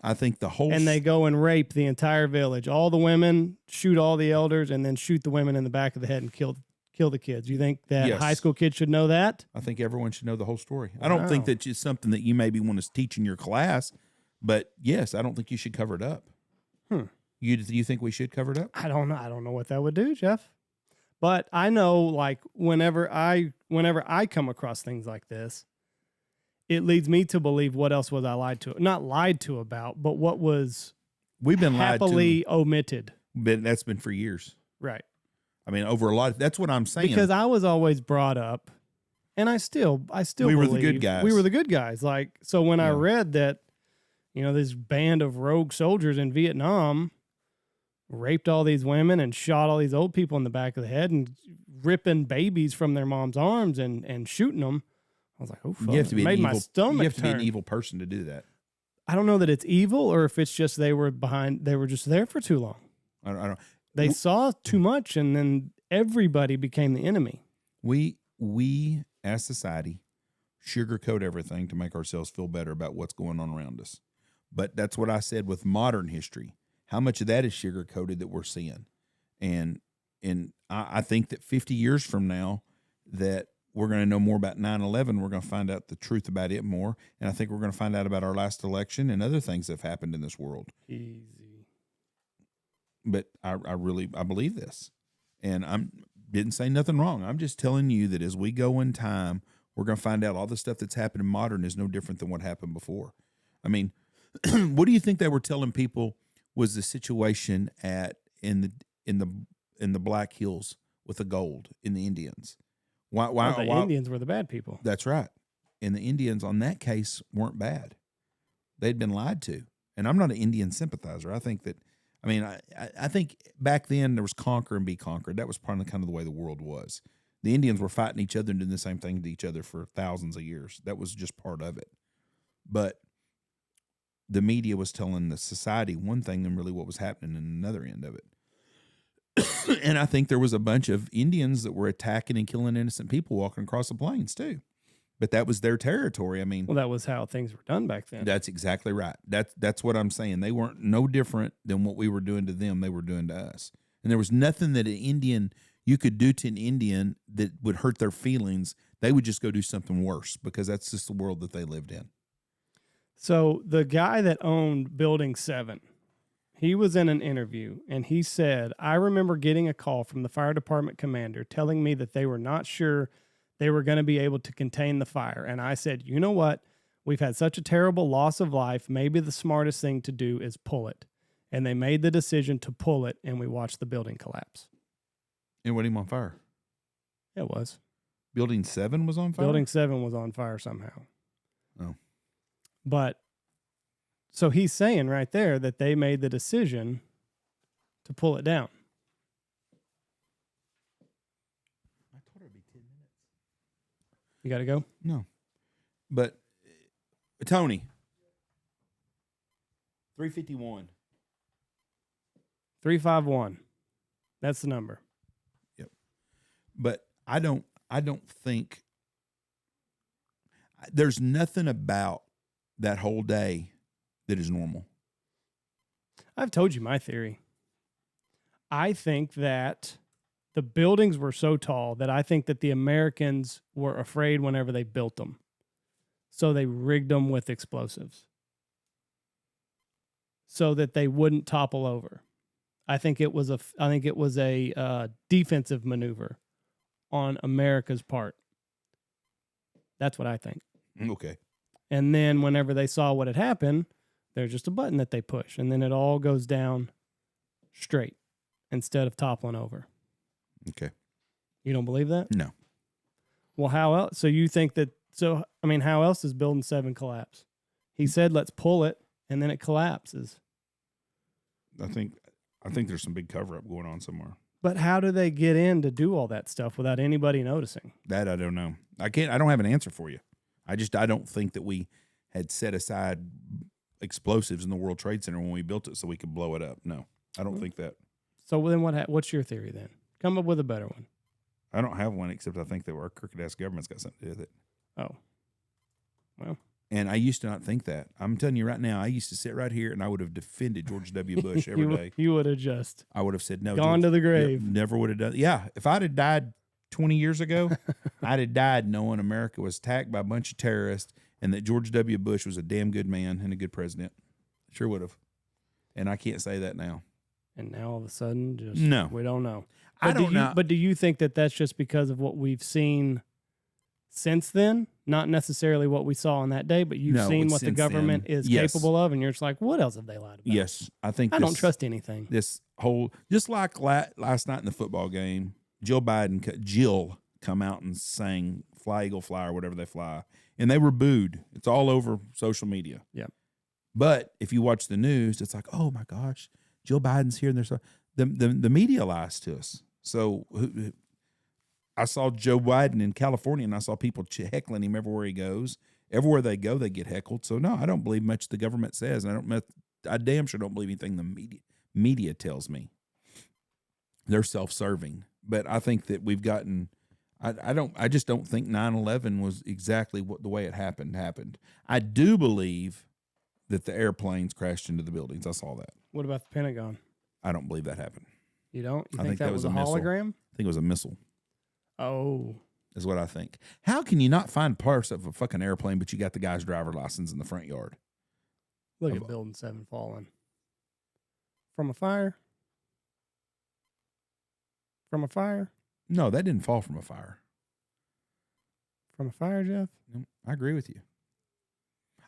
S2: I think
S1: and they go and rape the entire village. All the women, shoot all the elders, and then shoot the women in the back of the head and kill the kids. You think that high school kids should know that?
S2: I think everyone should know the whole story. I don't think that it's something that you maybe want to teach in your class, but yes, I don't think you should cover it up. You think we should cover it up?
S1: I don't know. I don't know what that would do, Jeff. But I know, like, whenever I come across things like this, it leads me to believe what else was I not lied to about, but what was
S2: we've been
S1: happily omitted.
S2: But that's been for years.
S1: Right.
S2: Over a lot. That's what I'm saying.
S1: Because I was always brought up, and I still
S2: we were the good guys.
S1: We were the good guys. Like, so when I read that, this band of rogue soldiers in Vietnam raped all these women and shot all these old people in the back of the head and ripping babies from their mom's arms and shooting them. I was like, oh, fuck.
S2: You have to be
S1: it made my stomach
S2: You have to be
S1: turn.
S2: an evil person to do that.
S1: I don't know that it's evil or if it's just they were just there for too long.
S2: I don't.
S1: They saw too much, and then everybody became the enemy.
S2: We as society sugarcoat everything to make ourselves feel better about what's going on around us. But that's what I said with modern history. How much of that is sugarcoated that we're seeing? And I think that 50 years from now that we're going to know more about 9/11. We're going to find out the truth about it more. And I think we're going to find out about our last election and other things that have happened in this world.
S1: Easy.
S2: But I believe this. And didn't say nothing wrong. I'm just telling you that as we go in time, we're going to find out all the stuff that's happened in modern is no different than what happened before. I mean, what do you think they were telling people was the situation in the Black Hills with the gold in the Indians? Why
S1: the Indians were the bad people.
S2: That's right. And the Indians on that case weren't bad. They'd been lied to. And I'm not an Indian sympathizer. I think back then there was conquer and be conquered. That was probably kind of the way the world was. The Indians were fighting each other and doing the same thing to each other for thousands of years. That was just part of it. But the media was telling the society one thing and really what was happening in another end of it. And I think there was a bunch of Indians that were attacking and killing innocent people walking across the plains too. But that was their territory. I mean,
S1: well, that was how things were done back then.
S2: That's exactly right. That's what I'm saying. They weren't no different than what we were doing to them. They were doing to us. And there was nothing that you could do to an Indian that would hurt their feelings. They would just go do something worse because that's just the world that they lived in.
S1: So the guy that owned Building 7, he was in an interview and he said, I remember getting a call from the fire department commander telling me that they were not sure they were going to be able to contain the fire. And I said, you know what? We've had such a terrible loss of life. Maybe the smartest thing to do is pull it. And they made the decision to pull it, and we watched the building collapse.
S2: And what him on fire?
S1: It was.
S2: Building 7 was on fire?
S1: Building 7 was on fire somehow.
S2: Oh.
S1: But so he's saying right there that they made the decision to pull it down.
S2: I thought it would be 10 minutes.
S1: You got to go?
S2: No. But, Tony, 351.
S1: 351. That's the number.
S2: Yep. But I don't think there's nothing about that whole day that is normal.
S1: I've told you my theory. I think that the buildings were so tall that I think that the Americans were afraid whenever they built them. So they rigged them with explosives so that they wouldn't topple over. I think it was a defensive maneuver on America's part. That's what I think.
S2: Okay.
S1: And then whenever they saw what had happened, there's just a button that they push, and then it all goes down straight instead of toppling over.
S2: Okay.
S1: You don't believe that?
S2: No.
S1: Well, how else? So you think that? So I mean, how else does Building 7 collapse? He said, "Let's pull it," and then it collapses.
S2: I think there's some big cover up going on somewhere.
S1: But how do they get in to do all that stuff without anybody noticing?
S2: That I don't know. I don't have an answer for you. I don't think that we had set aside explosives in the World Trade Center when we built it so we could blow it up. No, I don't think that.
S1: So then what's your theory then? Come up with a better one.
S2: I don't have one, except I think that our crooked ass government's got something to do with it.
S1: Oh. Well.
S2: And I used to not think that. I'm telling you right now, I used to sit right here and I would have defended George W. Bush every day.
S1: You would have just.
S2: I would have said no.
S1: Gone to the grave.
S2: Never would have done. Yeah. If I'd have died 20 years ago, I'd have died knowing America was attacked by a bunch of terrorists and that George W. Bush was a damn good man and a good president. Sure would have. And I can't say that now.
S1: And now all of a sudden, just
S2: no,
S1: we don't know.
S2: I don't know.
S1: But do you think that that's just because of what we've seen since then? Not necessarily what we saw on that day, but you've seen what the government is capable of, and you're just like, what else have they lied about?
S2: Yes, I think
S1: I don't trust anything.
S2: This whole, just like last night in the football game, Jill come out and sang "Fly Eagle Fly" or whatever they fly, and they were booed. It's all over social media.
S1: Yeah.
S2: But if you watch the news, it's like, oh my gosh, Jill Biden's here, and there's the media lies to us. So I saw Joe Biden in California, and I saw people heckling him everywhere he goes. Everywhere they go, they get heckled. So no, I don't believe much the government says, and I damn sure don't believe anything the media tells me. They're self-serving, but I think that we've gotten. I just don't think 9/11 was exactly the way it happened. I do believe that the airplanes crashed into the buildings. I saw that.
S1: What about the Pentagon?
S2: I don't believe that happened.
S1: You don't? You think that was a hologram?
S2: I think it was a missile.
S1: Oh.
S2: Is what I think. How can you not find parts of a fucking airplane, but you got the guy's driver license in the front yard?
S1: Look at Building 7 falling. From a fire? From a fire?
S2: No, that didn't fall from a fire.
S1: From a fire, Jeff?
S2: I agree with you.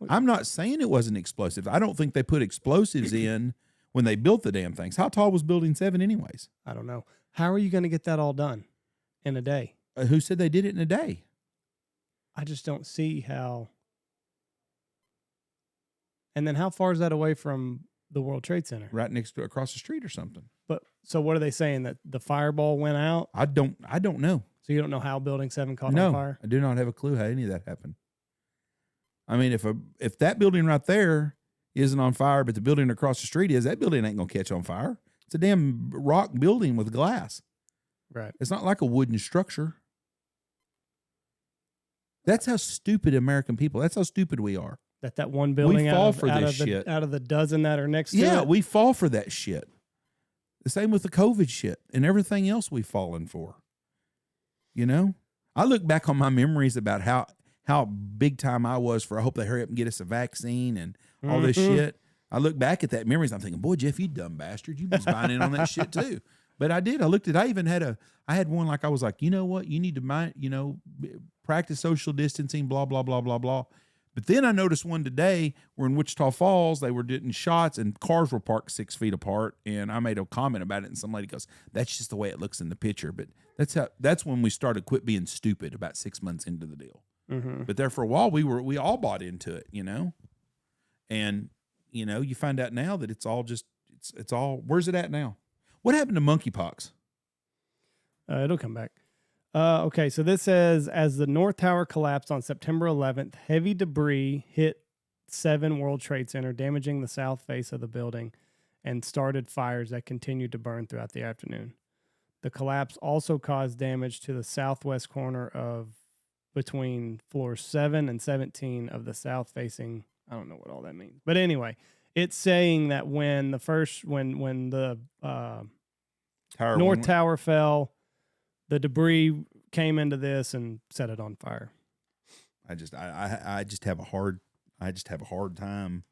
S2: I'm not saying it wasn't explosive. I don't think they put explosives in when they built the damn things. How tall was Building 7 anyways?
S1: I don't know. How are you going to get that all done in a day?
S2: Who said they did it in a day?
S1: I just don't see how. And then how far is that away from the World Trade Center?
S2: Right across the street or something.
S1: But so what are they saying, that the fireball went out?
S2: I don't know.
S1: So you don't know how Building 7 caught on fire?
S2: I do not have a clue how any of that happened. I mean, if that building right there isn't on fire, but the building across the street is, that building ain't gonna catch on fire. It's a damn rock building with glass.
S1: Right.
S2: It's not like a wooden structure. That's how stupid American people. That's how stupid we are.
S1: That one building
S2: we fall for this shit.
S1: Out of the dozen that are next to it.
S2: Yeah, we fall for that shit. The same with the COVID shit and everything else we've fallen for. You know, I look back on my memories about how big time I was for, I hope they hurry up and get us a vaccine and all this shit. I look back at that memories. I'm thinking, boy, Jeff, you dumb bastard. You was buying in on that shit too. But I did. I had one, like, I was like, you know what? You need to practice social distancing, blah, blah, blah, blah, blah. But then I noticed one today where in Wichita Falls, they were getting shots and cars were parked 6 feet apart. And I made a comment about it. And some lady goes, that's just the way it looks in the picture. But that's when we started quit being stupid, about 6 months into the deal. Mm-hmm. But there for a while, we all bought into it, and, you find out now that it's all, where's it at now? What happened to monkeypox?
S1: It'll come back. Okay, so this says, as the North Tower collapsed on September 11th, heavy debris hit 7 World Trade Center, damaging the south face of the building and started fires that continued to burn throughout the afternoon. The collapse also caused damage to the southwest corner of between floors 7 and 17 of the south-facing. I don't know what all that means, but anyway, it's saying that when the North Tower fell, the debris came into this and set it on fire.
S2: I just have a hard time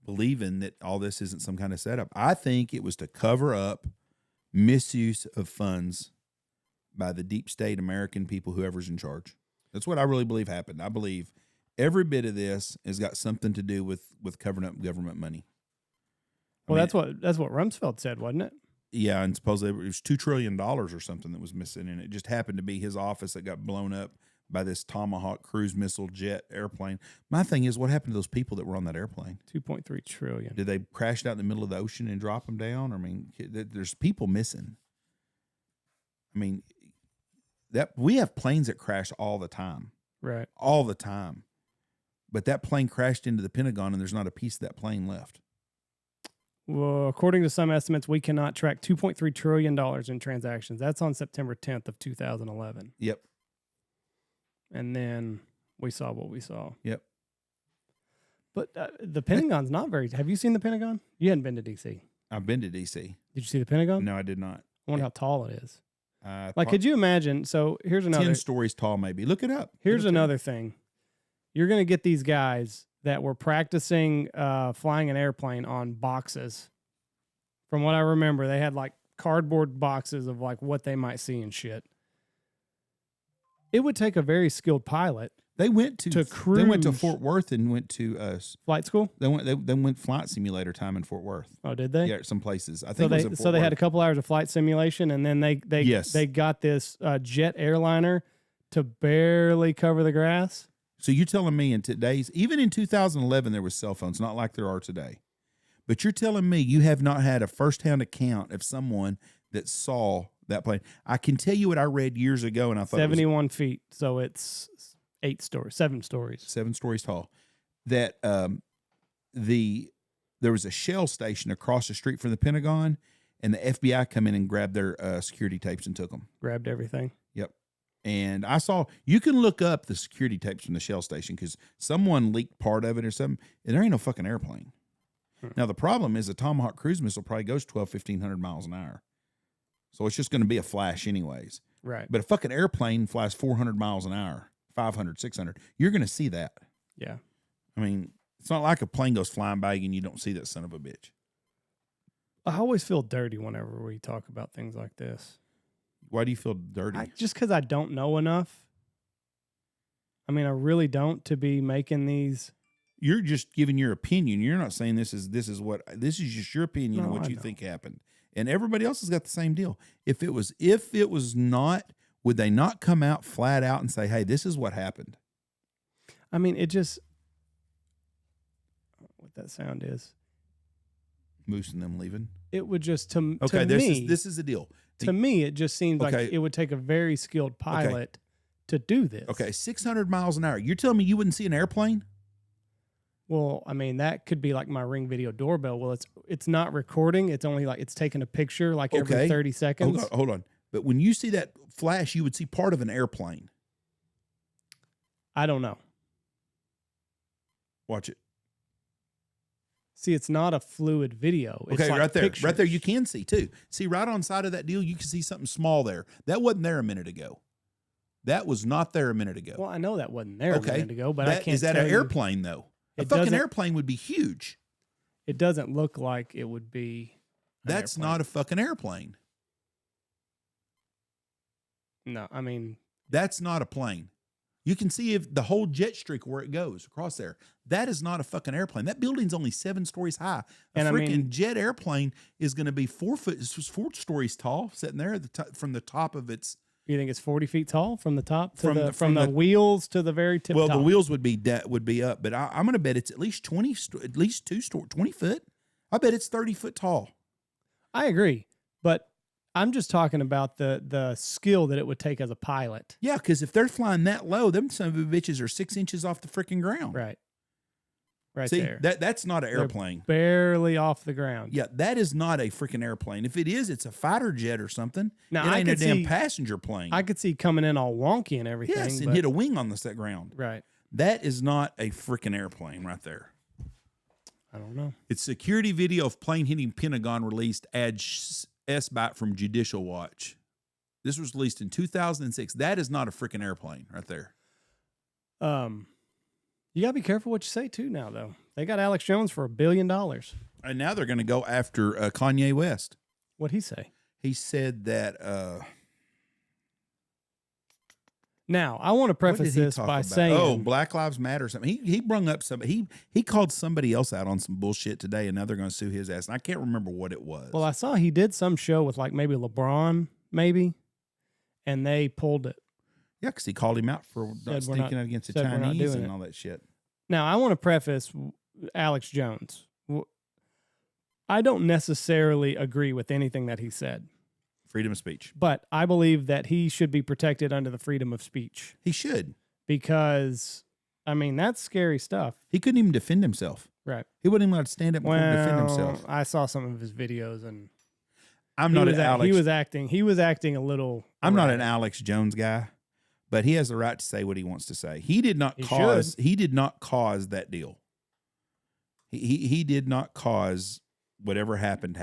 S2: believing that all this isn't some kind of setup. I think it was to cover up misuse of funds by the deep state American people, whoever's in charge. That's what I really believe happened. I believe every bit of this has got something to do with covering up government money.
S1: Well, that's what Rumsfeld said, wasn't it?
S2: Yeah, and supposedly it was $2 trillion or something that was missing, and it just happened to be his office that got blown up by this Tomahawk cruise missile jet airplane. My thing is, what happened to those people that were on that airplane?
S1: $2.3 trillion.
S2: Did they crash it out in the middle of the ocean and drop them down? I mean, there's people missing. I mean, that we have planes that crash all the time.
S1: Right.
S2: All the time. But that plane crashed into the Pentagon, and there's not a piece of that plane left.
S1: Well, according to some estimates, we cannot track $2.3 trillion in transactions. That's on September 10th of 2011.
S2: Yep.
S1: And then we saw what we saw.
S2: Yep.
S1: But the Pentagon's not very... Have you seen the Pentagon? You hadn't been to D.C.
S2: I've been to D.C.
S1: Did you see the Pentagon?
S2: No, I did not.
S1: I wonder how tall it is. Could you imagine? So here's another...
S2: 10 stories tall, maybe. Look it up.
S1: Here's another thing. You're going to get these guys that were practicing flying an airplane on boxes. From what I remember, they had like cardboard boxes of like what they might see and shit. It would take a very skilled pilot.
S2: They went to
S1: cruise.
S2: They went to Fort Worth and went to
S1: flight school.
S2: They went flight simulator time in Fort Worth.
S1: Oh, did they?
S2: Yeah, some places. I think
S1: so. They had a couple hours of flight simulation, and then they got this jet airliner to barely cover the grass.
S2: So you're telling me in today's, even in 2011, there was cell phones, not like there are today. But you're telling me you have not had a firsthand account of someone that saw that plane. I can tell you what I read years ago, and I thought
S1: 71 feet, so it's 7 stories.
S2: 7 stories tall. That there was a Shell station across the street from the Pentagon, and the FBI come in and grabbed their security tapes and took them.
S1: Grabbed everything.
S2: Yep. And I saw, you can look up the security tapes from the Shell station because someone leaked part of it or something, and there ain't no fucking airplane. Now, the problem is a Tomahawk cruise missile probably goes 1,500 miles an hour. So it's just going to be a flash anyways.
S1: Right.
S2: But a fucking airplane flies 400 miles an hour, 500, 600. You're going to see that.
S1: Yeah.
S2: I mean, it's not like a plane goes flying by and you don't see that son of a bitch.
S1: I always feel dirty whenever we talk about things like this.
S2: Why do you feel dirty?
S1: Just because I don't know enough. I mean, I really don't to be making these.
S2: You're just giving your opinion. You're not saying this is just your opinion of what you think happened. And everybody else has got the same deal. If it was not, would they not come out flat out and say, hey, this is what happened?
S1: I mean, it just, what that sound is.
S2: Moose and them leaving.
S1: It would just, to me.
S2: This is the deal.
S1: To me, it just seems like it would take a very skilled pilot to do this.
S2: Okay, 600 miles an hour. You're telling me you wouldn't see an airplane?
S1: Well, I mean, that could be like my Ring video doorbell. Well, it's not recording. It's only like it's taking a picture like every 30 seconds.
S2: Hold on. But when you see that flash, you would see part of an airplane.
S1: I don't know.
S2: Watch it.
S1: See, it's not a fluid video. It's
S2: okay,
S1: like
S2: right there.
S1: pictures.
S2: Right there you can see too. See, right on side of that deal, you can see something small there. That wasn't there a minute ago. That was not there a minute ago.
S1: Well, I know that wasn't there a minute ago, but I can't
S2: Is that
S1: tell
S2: an airplane, though? A fucking airplane would be huge.
S1: It doesn't look like it would be.
S2: That's not a fucking airplane.
S1: No, I mean.
S2: That's not a plane. You can see if the whole jet streak where it goes across there. That is not a fucking airplane. That building's only 7 stories high. A freaking jet airplane is going to be 4 stories tall, sitting there at the top, from the top of its.
S1: You think it's 40 feet tall from the top to from the wheels to the very tip?
S2: Well,
S1: top?
S2: the wheels would be up, but I'm going to bet it's at least 20 foot. I bet it's 30 foot tall.
S1: I agree, but I'm just talking about the skill that it would take as a pilot.
S2: Yeah, because if they're flying that low, them son of a bitches are 6 inches off the freaking ground.
S1: Right. Right.
S2: See,
S1: there.
S2: That's not an airplane.
S1: Barely off the ground.
S2: Yeah, that is not a freaking airplane. If it is, it's a fighter jet or something.
S1: Now,
S2: it ain't a damn passenger plane.
S1: I could see coming in all wonky and everything.
S2: Yes, and hit a wing on the ground.
S1: Right.
S2: That is not a freaking airplane right there.
S1: I don't know.
S2: It's security video of plane hitting Pentagon released, adds S-Byte from Judicial Watch. This was released in 2006. That is not a freaking airplane right there.
S1: You got to be careful what you say, too, now, though. They got Alex Jones for $1 billion.
S2: And now they're going to go after Kanye West.
S1: What'd he say?
S2: He said that...
S1: Now, I want to preface this by saying...
S2: Oh, Black Lives Matter or something. He brung up somebody. He called somebody else out on some bullshit today, and now they're going to sue his ass. And I can't remember what it was.
S1: Well, I saw he did some show with like maybe LeBron, and they pulled it.
S2: Yeah, because he called him out for not sneaking out against the Chinese and all that shit.
S1: Now, I want to preface Alex Jones. I don't necessarily agree with anything that he said.
S2: Freedom of speech.
S1: But I believe that he should be protected under the freedom of speech.
S2: He should.
S1: Because, I mean, that's scary stuff.
S2: He couldn't even defend himself.
S1: Right.
S2: He wasn't even allowed to stand up and defend himself.
S1: I saw some of his videos and
S2: Alex.
S1: He was acting a little.
S2: I'm not an Alex Jones guy. But he has the right to say what he wants to say. He did not cause that deal. He did not cause whatever happened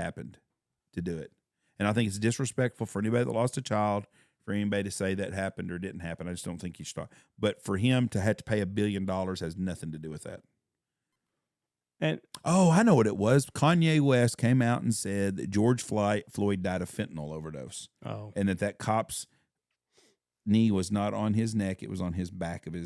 S2: to do it. And I think it's disrespectful for anybody that lost a child, for anybody to say that happened or didn't happen. I just don't think you should. But for him to have to pay $1 billion has nothing to do with that.
S1: And
S2: I know what it was. Kanye West came out and said that George Floyd died of fentanyl overdose.
S1: Oh.
S2: And that cop's knee was not on his neck, it was on his back of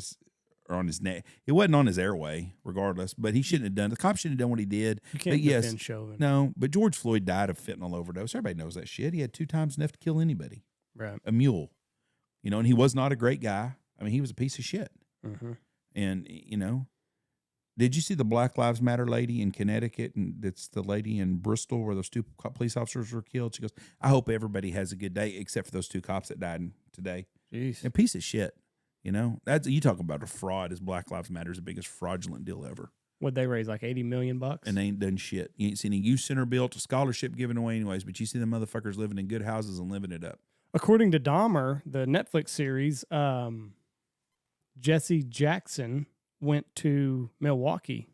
S2: or on his neck. It wasn't on his airway, regardless, but he shouldn't have done it. The cop shouldn't have done what he did.
S1: You can't defend Chauvin.
S2: No, but George Floyd died of fentanyl overdose. Everybody knows that shit. He had 2 times enough to kill anybody.
S1: Right.
S2: A mule. And he was not a great guy. I mean, he was a piece of shit.
S1: Mm-hmm.
S2: And, you know, did you see the Black Lives Matter lady in Connecticut? And it's the lady in Bristol where those 2 police officers were killed. She goes, I hope everybody has a good day except for those 2 cops that died today.
S1: Jeez.
S2: A piece of shit. You know, that's, you talk about a fraud. Is Black Lives Matter is the biggest fraudulent deal ever.
S1: Would they raise like $80 million? And
S2: they ain't done shit. You ain't seen a youth center built, a scholarship given away anyways, but you see the motherfuckers living in good houses and living it up.
S1: According to Dahmer, the Netflix series, Jesse Jackson went to Milwaukee,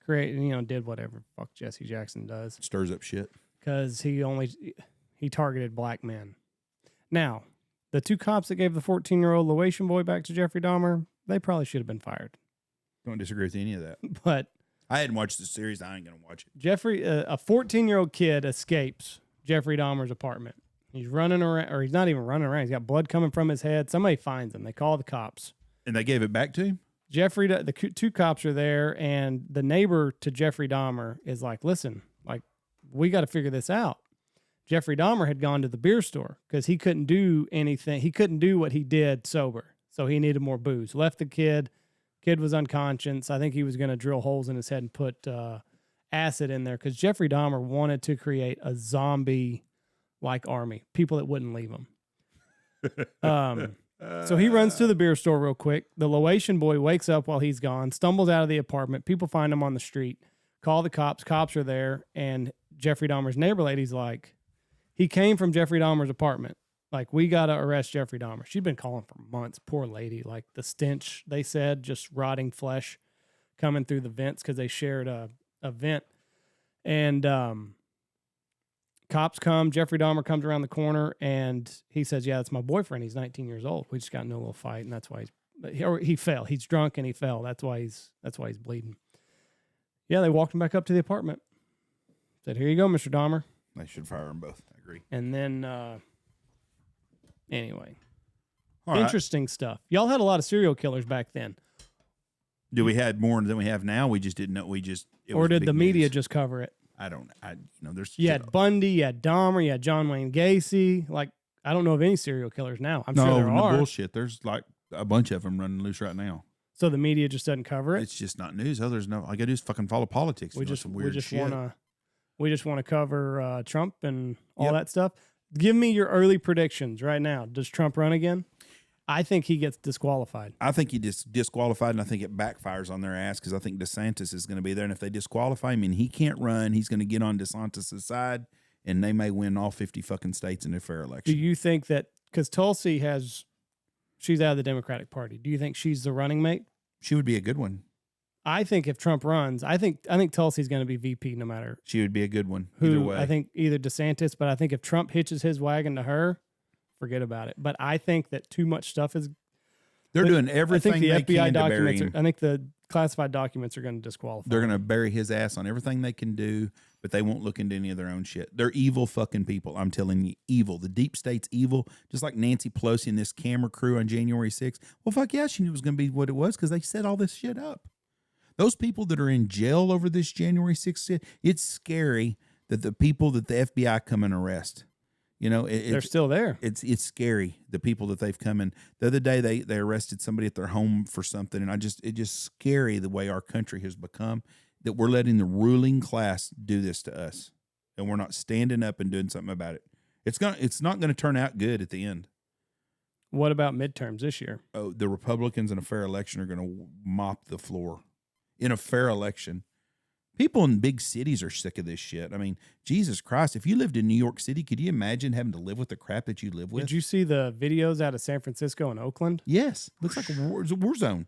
S1: did whatever fuck Jesse Jackson does.
S2: Stirs up shit.
S1: Because he targeted black men. Now, the 2 cops that gave the 14-year-old Laotian boy back to Jeffrey Dahmer, they probably should have been fired.
S2: Don't disagree with any of that.
S1: But
S2: I hadn't watched the series. I ain't going to watch it.
S1: Jeffrey, a 14-year-old kid escapes Jeffrey Dahmer's apartment. He's running around, or he's not even running around. He's got blood coming from his head. Somebody finds him. They call the cops.
S2: And they gave it back to him?
S1: Jeffrey, the 2 cops are there, and the neighbor to Jeffrey Dahmer is like, listen, like, we got to figure this out. Jeffrey Dahmer had gone to the beer store because he couldn't do anything. He couldn't do what he did sober. So he needed more booze. Left the kid. Kid was unconscious. I think he was going to drill holes in his head and put acid in there because Jeffrey Dahmer wanted to create a zombie-like army, people that wouldn't leave him. So he runs to the beer store real quick. The Laotian boy wakes up while he's gone, stumbles out of the apartment. People find him on the street, call the cops. Cops are there, and Jeffrey Dahmer's neighbor lady's like, he came from Jeffrey Dahmer's apartment. Like, we got to arrest Jeffrey Dahmer. She'd been calling for months. Poor lady. Like, the stench, they said, just rotting flesh coming through the vents because they shared a vent. And cops come. Jeffrey Dahmer comes around the corner, and he says, yeah, that's my boyfriend. He's 19 years old. We just got into a little fight, and that's why he fell. He's drunk, and he fell. That's why he's bleeding. Yeah, they walked him back up to the apartment. Said, here you go, Mr. Dahmer.
S2: They should fire them both. I agree.
S1: And then... Anyway,
S2: right.
S1: Interesting stuff. Y'all had a lot of serial killers back then.
S2: Do we had more than we have now? We just didn't know.
S1: Or did the media just cover it?
S2: I don't. There's.
S1: You had Bundy, you had Dahmer, you had John Wayne Gacy. Like, I don't know of any serial killers now. I'm sure there are.
S2: Bullshit. There's like a bunch of them running loose right now.
S1: So the media just doesn't cover it.
S2: It's just not news. There's no. All I gotta do is fucking follow politics.
S1: We just want to cover Trump and all that stuff. Give me your early predictions right now. Does Trump run again? I think he gets disqualified.
S2: I think he gets disqualified, and I think it backfires on their ass because I think DeSantis is going to be there. And if they disqualify him and he can't run, he's going to get on DeSantis' side, and they may win all 50 fucking states in a fair election.
S1: Do you think that because Tulsi she's out of the Democratic Party, do you think she's the running mate?
S2: She would be a good one.
S1: I think if Trump runs, I think Tulsi's going to be VP no matter.
S2: She would be a good one either way.
S1: I think either DeSantis, but I think if Trump hitches his wagon to her, forget about it. But I think that too much stuff is.
S2: They're doing everything. I think the FBI documents.
S1: I think the classified documents are going to disqualify.
S2: They're going to bury his ass on everything they can do, but they won't look into any of their own shit. They're evil fucking people. I'm telling you, evil. The deep state's evil. Just like Nancy Pelosi and this camera crew on January 6th. Well, fuck yeah, she knew it was going to be what it was because they set all this shit up. Those people that are in jail over this January 6th, it's scary that the people that the FBI come and arrest, they're
S1: still there.
S2: It's scary, the people that they've come in. The other day, they arrested somebody at their home for something, and it's just scary the way our country has become, that we're letting the ruling class do this to us, and we're not standing up and doing something about it. It's not going to turn out good at the end.
S1: What about midterms this year?
S2: Oh, the Republicans in a fair election are going to mop the floor. In a fair election. People in big cities are sick of this shit. I mean, Jesus Christ, if you lived in New York City, could you imagine having to live with the crap that you live with?
S1: Did you see the videos out of San Francisco and Oakland?
S2: Yes. Looks like a war zone.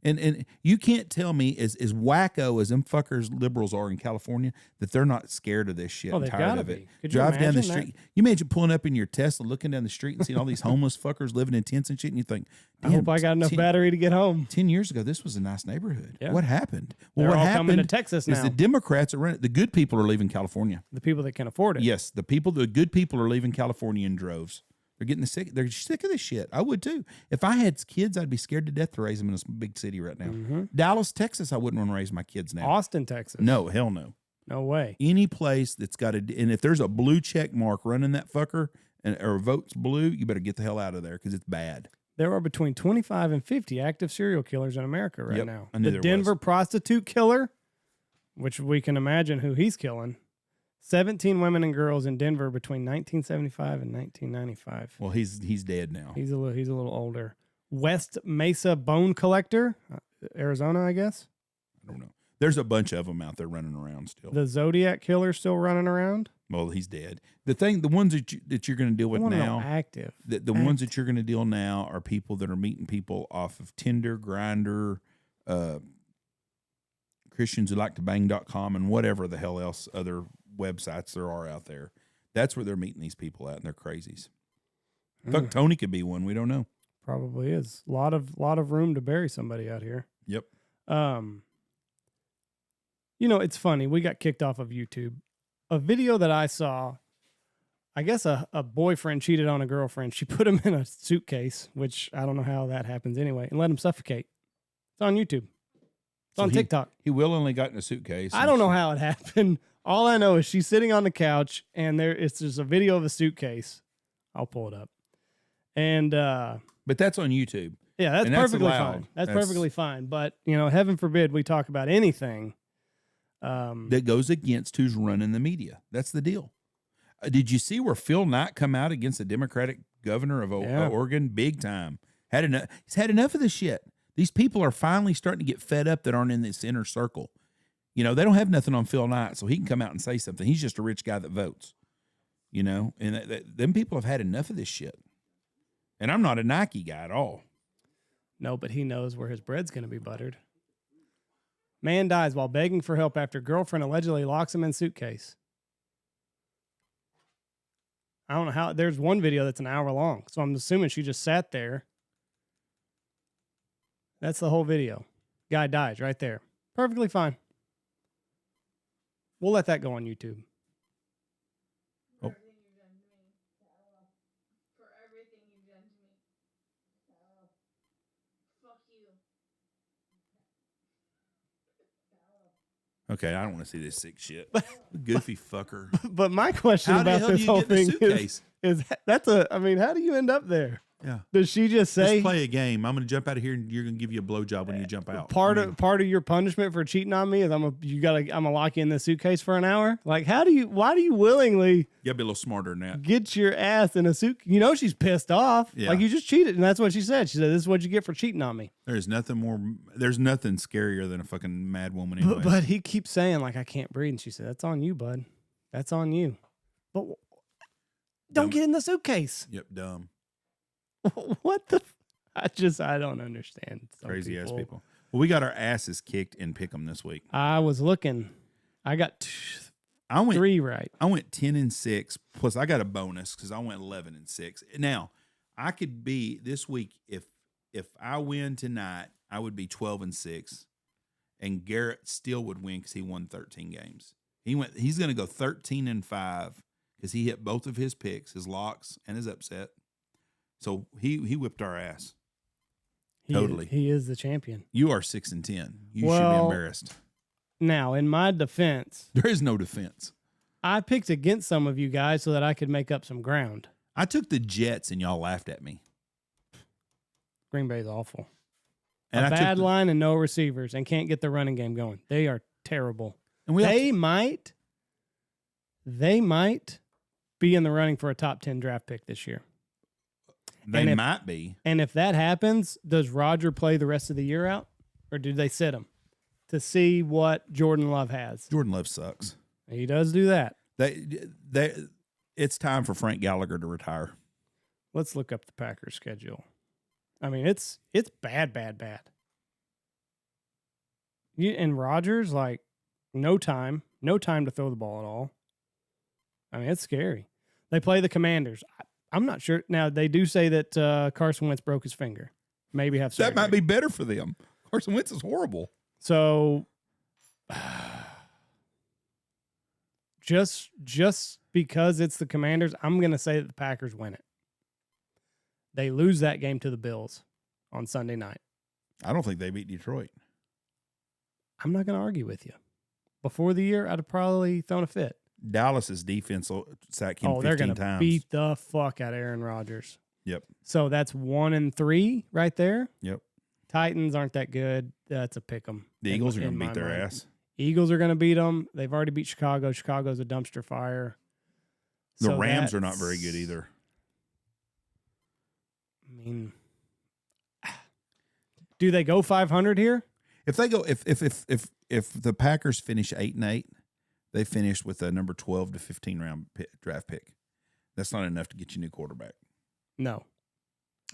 S2: And you can't tell me, as wacko as them fuckers liberals are in California, that they're not scared of this shit and tired of it. Drive down the street. You imagine pulling up in your Tesla, looking down the street and seeing all these homeless fuckers living in tents and shit, and you think,
S1: I hope I got enough battery to get home.
S2: 10 years ago, this was a nice neighborhood. Yeah. What happened?
S1: Well, what happened coming to Texas now.
S2: Is the Democrats are running. The good people are leaving California.
S1: The people that can afford it.
S2: Yes, the good people are leaving California in droves. They're getting sick. They're sick of this shit. I would too. If I had kids, I'd be scared to death to raise them in a big city right now. Mm-hmm. Dallas, Texas, I wouldn't want to raise my kids now.
S1: Austin, Texas.
S2: No, hell no.
S1: No way.
S2: Any place that's got and if there's a blue check mark running that fucker or votes blue, you better get the hell out of there because it's bad.
S1: There are between 25 and 50 active serial killers in America right now.
S2: The
S1: Denver prostitute killer, which we can imagine who he's killing. 17 women and girls in Denver between 1975 and 1995.
S2: Well, he's dead now.
S1: He's a little older. West Mesa bone collector, Arizona, I guess.
S2: I don't know. There's a bunch of them out there running around still.
S1: The Zodiac killer still running around.
S2: Well, he's dead. The ones that you're going to deal with now,
S1: active.
S2: The ones that you're going to deal now are people that are meeting people off of Tinder, Grindr, Christians who like to bang.com, and whatever the hell else other websites there are out there. That's where they're meeting these people at, and they're crazies. Fuck, Tony could be one. We don't know.
S1: Probably is. A lot of room to bury somebody out here.
S2: Yep.
S1: It's funny. We got kicked off of YouTube. A video that I saw, I guess a boyfriend cheated on a girlfriend. She put him in a suitcase, which I don't know how that happens anyway, and let him suffocate. It's on YouTube. It's on TikTok.
S2: He willingly got in a suitcase.
S1: I don't know how it happened. All I know is she's sitting on the couch, and it's just a video of a suitcase. I'll pull it up. And
S2: but that's on YouTube.
S1: Yeah, that's perfectly fine. That's perfectly fine. But heaven forbid we talk about anything
S2: that goes against who's running the media. That's the deal. Did you see where Phil Knight come out against the Democratic governor of Oregon? Big time. He's had enough of this shit. These people are finally starting to get fed up that aren't in this inner circle. They don't have nothing on Phil Knight, so he can come out and say something. He's just a rich guy that votes. And them people have had enough of this shit. And I'm not a Nike guy at all.
S1: No, but he knows where his bread's going to be buttered. Man dies while begging for help after girlfriend allegedly locks him in suitcase. I don't know how. There's one video that's an hour long, so I'm assuming she just sat there. That's the whole video. Guy dies right there. Perfectly fine. We'll let that go on YouTube.
S2: Oh. Okay, I don't want to see this sick shit. Goofy fucker.
S1: But my question about this whole thing is how do you end up there?
S2: Yeah.
S1: Does she just say,
S2: "Let's play a game. I'm going to jump out of here, and you're going to give you a blowjob when you jump out"?
S1: Part of your punishment for cheating on me is I'm gonna lock you in this suitcase for an hour. Like, why do you willingly?
S2: You gotta be a little smarter than that.
S1: Get your ass in a suit. She's pissed off.
S2: Yeah.
S1: Like, you just cheated, and that's what she said. She said, "This is what you get for cheating on me."
S2: There's nothing scarier than a fucking mad woman. Anyway.
S1: But he keeps saying, like, I can't breathe, and she said, "That's on you, bud. That's on you." But don't get in the suitcase.
S2: Yep, dumb.
S1: What the? I don't understand.
S2: Crazy ass people. Well, we got our asses kicked in Pick'em this week.
S1: I was looking. I got
S2: I went
S1: 3 right.
S2: I went 10-6. Plus, I got a bonus because I went 11-6. Now, I could be this week if I win tonight, I would be 12-6, and Garrett still would win because he won 13 games. He's going to go 13-5 because he hit both of his picks, his locks and his upset. So he whipped our ass. Totally.
S1: He is the champion.
S2: You are 6-10. You should be embarrassed.
S1: Now, in my defense,
S2: there is no defense.
S1: I picked against some of you guys so that I could make up some ground.
S2: I took the Jets and y'all laughed at me.
S1: Green Bay's awful. And a bad line and no receivers and can't get the running game going. They are terrible. And they might be in the running for a top 10 draft pick this year.
S2: They might be.
S1: And if that happens, does Roger play the rest of the year out? Or do they sit him to see what Jordan Love has?
S2: Jordan Love sucks.
S1: He does do that.
S2: It's time for Frank Gallagher to retire.
S1: Let's look up the Packers schedule. I mean, it's bad. And Rodgers, like, no time to throw the ball at all. I mean, it's scary. They play the Commanders. I'm not sure. Now, they do say that Carson Wentz broke his finger. Maybe have surgery.
S2: That might be better for them. Carson Wentz is horrible.
S1: So, just because it's the Commanders, I'm going to say that the Packers win it. They lose that game to the Bills on Sunday night.
S2: I don't think they beat Detroit.
S1: I'm not going to argue with you. Before the year, I'd have probably thrown a fit.
S2: Dallas's defense will sack him 15 times.
S1: They're going to beat the fuck out of Aaron Rodgers.
S2: Yep.
S1: So that's 1-3 right there.
S2: Yep.
S1: Titans aren't that good. That's a pick 'em.
S2: The Eagles are going to beat their ass.
S1: Eagles are going to beat them. They've already beat Chicago. Chicago's a dumpster fire.
S2: The Rams are not very good either.
S1: I mean, do they go 500 here?
S2: If they go, if the Packers finish 8-8, they finish with a number 12 to 15 round draft pick. That's not enough to get you a new quarterback.
S1: No.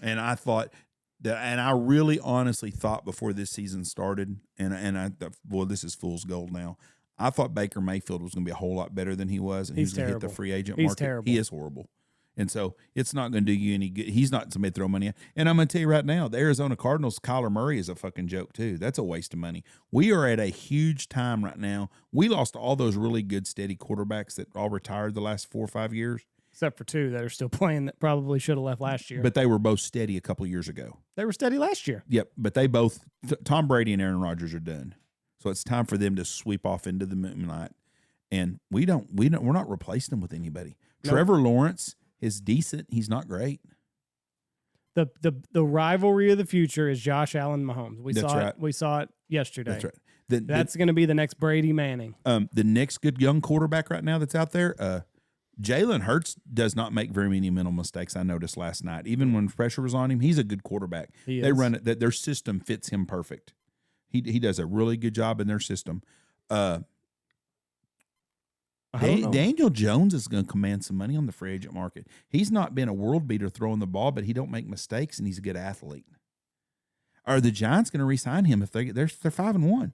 S2: And I thought that, and I really honestly thought before this season started, well, this is fool's gold now. I thought Baker Mayfield was going to be a whole lot better than he was, and he's going to hit the free agent market.
S1: Terrible.
S2: He is horrible. And so it's not going to do you any good. He's not somebody to throw money at. And I'm going to tell you right now, the Arizona Cardinals, Kyler Murray is a fucking joke too. That's a waste of money. We are at a huge time right now. We lost all those really good, steady quarterbacks that all retired the last 4 or 5 years.
S1: Except for 2 that are still playing that probably should have left last year.
S2: But they were both steady a couple of years ago.
S1: They were steady last year.
S2: Yep. But they both, Tom Brady and Aaron Rodgers are done. So it's time for them to sweep off into the moonlight. And we're not replacing them with anybody. Nope. Trevor Lawrence is decent. He's not great.
S1: The rivalry of the future is Josh Allen Mahomes. We saw it yesterday.
S2: That's right.
S1: That's going to be the next Brady Manning.
S2: The next good young quarterback right now that's out there, Jalen Hurts does not make very many mental mistakes. I noticed last night. Even when pressure was on him, he's a good quarterback. They run it. That their system fits him perfect. He does a really good job in their system. Daniel Jones is going to command some money on the free agent market. He's not been a world beater throwing the ball, but he don't make mistakes, and he's a good athlete. Are the Giants going to re-sign him if they're 5-1?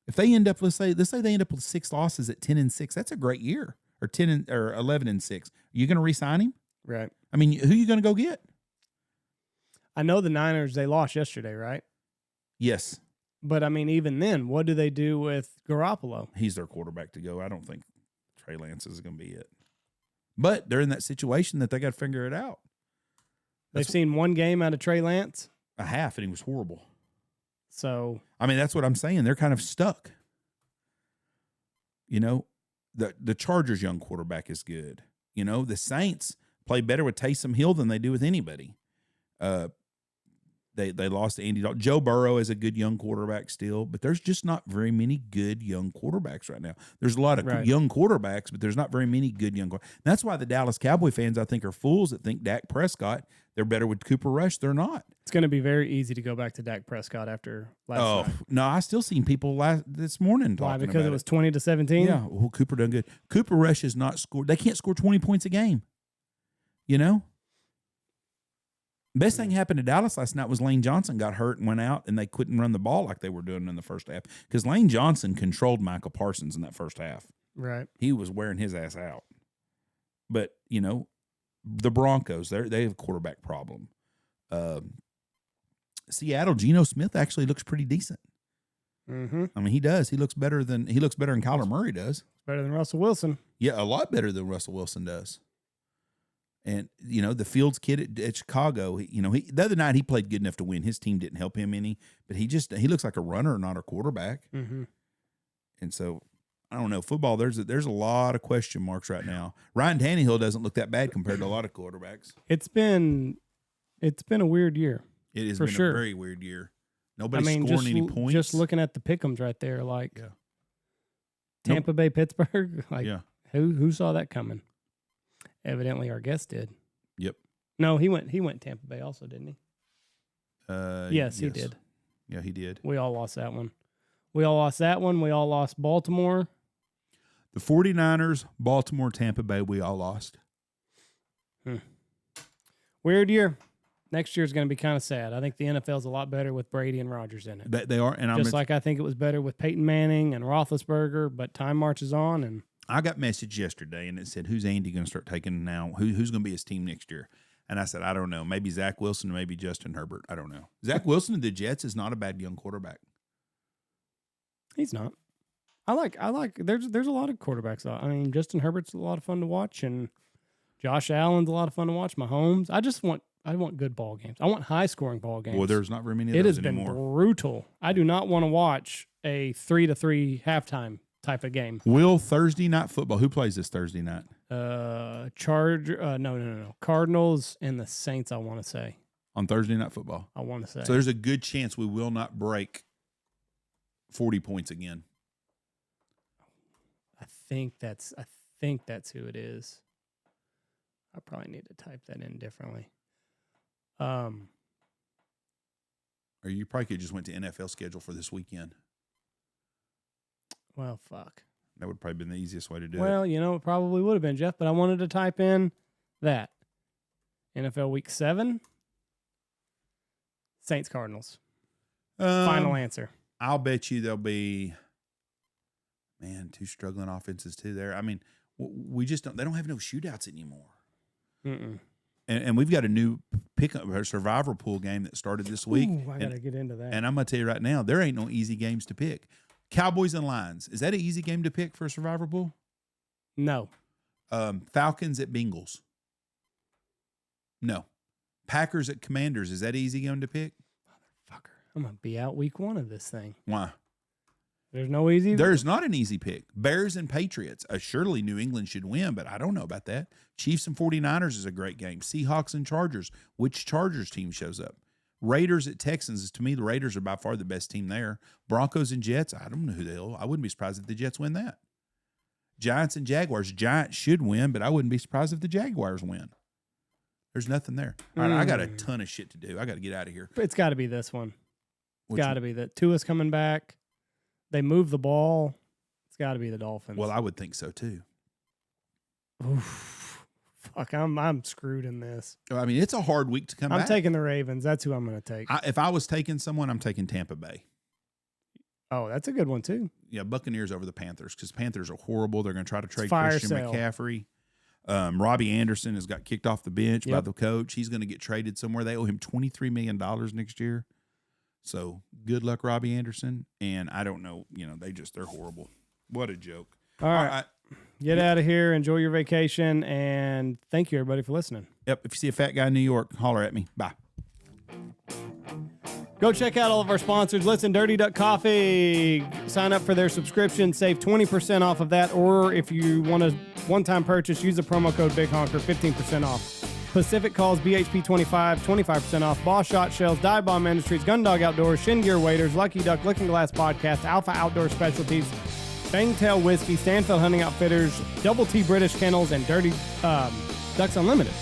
S2: If they end up, let's say they end up with 6 losses at 10-6, that's a great year. Or 11-6. Are you going to re-sign him?
S1: Right.
S2: I mean, who are you going to go get?
S1: I know the Niners, they lost yesterday, right?
S2: Yes.
S1: But I mean, even then, what do they do with Garoppolo?
S2: He's their quarterback to go. I don't think Trey Lance is going to be it. But they're in that situation that they got to figure it out.
S1: They've seen one game out of Trey Lance.
S2: A half, and he was horrible.
S1: So
S2: I mean, that's what I'm saying. They're kind of stuck. You know, the Chargers' young quarterback is good. You know, the Saints play better with Taysom Hill than they do with anybody. They lost to Andy Dalton. Joe Burrow is a good young quarterback still, but there's just not very many good young quarterbacks right now. There's a lot of young quarterbacks, but there's not very many good young quarterbacks. That's why the Dallas Cowboy fans, I think, are fools that think Dak Prescott, they're better with Cooper Rush. They're not.
S1: It's going to be very easy to go back to Dak Prescott after last night.
S2: No, I still seen people this morning talking about it.
S1: Why? Because it was 20-17?
S2: Yeah, well, Cooper done good. Cooper Rush has not scored. They can't score 20 points a game, you know? Best thing happened to Dallas last night was Lane Johnson got hurt and went out, and they couldn't run the ball like they were doing in the first half because Lane Johnson controlled Michael Parsons in that first half.
S1: Right.
S2: He was wearing his ass out. But, you know, the Broncos, they have a quarterback problem. Seattle, Geno Smith actually looks pretty decent.
S1: Mm-hmm.
S2: I mean, he does. He looks better than Kyler Murray does.
S1: Better than Russell Wilson.
S2: Yeah, a lot better than Russell Wilson does. And, you know, the Fields kid at Chicago, the other night he played good enough to win. His team didn't help him any, but he looks like a runner, not a quarterback.
S1: Mm-hmm.
S2: And so, I don't know. Football, there's a lot of question marks right now. Ryan Tannehill doesn't look that bad compared to a lot of quarterbacks.
S1: It's been a weird year.
S2: It has been a very weird year. Nobody's scoring any points.
S1: Just looking at the pick'ems right there, like Tampa Bay, Pittsburgh. Like, who saw that coming? Evidently, our guest did.
S2: Yep.
S1: No, he went Tampa Bay also, didn't he? Yes, he did.
S2: Yeah, he did.
S1: We all lost that one. We all lost Baltimore.
S2: The 49ers, Baltimore, Tampa Bay, we all lost.
S1: Weird year. Next year is going to be kind of sad. I think the NFL is a lot better with Brady and Rodgers in it.
S2: They are, and
S1: just like I think it was better with Peyton Manning and Roethlisberger. But time marches on, and
S2: I got a message yesterday, and it said, "Who's Andy going to start taking now? Who's going to be his team next year?" And I said, "I don't know. Maybe Zach Wilson, maybe Justin Herbert. I don't know." Zach Wilson of the Jets is not a bad young quarterback.
S1: He's not. I like. There's a lot of quarterbacks. I mean, Justin Herbert's a lot of fun to watch, and Josh Allen's a lot of fun to watch. Mahomes. I want good ball games. I want high scoring ball games.
S2: Well, there's not very many of those anymore.
S1: It has been brutal. I do not want to watch a 3-3 halftime type of game.
S2: Will Thursday night football? Who plays this Thursday night?
S1: No. Cardinals and the Saints, I want to say.
S2: On Thursday Night Football.
S1: I want to say.
S2: So there's a good chance we will not break 40 points again.
S1: I think that's who it is. I probably need to type that in differently.
S2: Or you probably could just went to NFL schedule for this weekend.
S1: Well, fuck.
S2: That would probably been the easiest way to do it.
S1: Well, it probably would have been, Jeff, but I wanted to type in that. NFL Week 7. Saints Cardinals. Final answer.
S2: I'll bet you there'll be, two struggling offenses too there. I mean, we just don't, they don't have no shootouts anymore.
S1: Mm-mm.
S2: And we've got a new pickup or survivor pool game that started this week.
S1: Ooh, I got to get into that.
S2: And I'm going to tell you right now, there ain't no easy games to pick. Cowboys and Lions. Is that an easy game to pick for a survivor pool?
S1: No.
S2: Falcons at Bengals. No. Packers at Commanders. Is that an easy game to pick?
S1: Motherfucker. I'm going to be out week 1 of this thing.
S2: Why?
S1: There's no easy.
S2: There's not an easy pick. Bears and Patriots. Surely New England should win, but I don't know about that. Chiefs and 49ers is a great game. Seahawks and Chargers. Which Chargers team shows up? Raiders at Texans is, to me, the Raiders are by far the best team there. Broncos and Jets. I don't know who the hell. I wouldn't be surprised if the Jets win that. Giants and Jaguars. Giants should win, but I wouldn't be surprised if the Jaguars win. There's nothing there. All right, I got a ton of shit to do. I got to get out of here.
S1: It's got to be this one. It's got to be that Tua's coming back. They move the ball. It's got to be the Dolphins.
S2: Well, I would think so too.
S1: Oof. Fuck, I'm screwed in this.
S2: I mean, it's a hard week to come back.
S1: I'm taking the Ravens. That's who I'm going to take.
S2: If I was taking someone, I'm taking Tampa Bay.
S1: Oh, that's a good one too.
S2: Yeah, Buccaneers over the Panthers because Panthers are horrible. They're going to try to trade
S1: Fire
S2: Christian
S1: sale.
S2: McCaffrey. Robbie Anderson has got kicked off the bench by the coach. He's going to get traded somewhere. They owe him $23 million next year. So good luck, Robbie Anderson. And I don't know, they're horrible. What a joke.
S1: All right. Get out of here. Enjoy your vacation. And thank you, everybody, for listening.
S2: Yep. If you see a fat guy in New York, holler at me. Bye.
S1: Go check out all of our sponsors. Listen, Dirty Duck Coffee. Sign up for their subscription. Save 20% off of that. Or if you want a one-time purchase, use the promo code Big Honker, 15% off. Pacific Calls, BHP25, 25% off. Boss Shot Shells, Dive Bomb Industries, Gundog Outdoors, Shin Gear Waders, Lucky Duck, Looking Glass Podcast, Alpha Outdoor Specialties, Bangtail Whiskey, Stanfield Hunting Outfitters, Double T British Kennels, and Dirty Ducks Unlimited.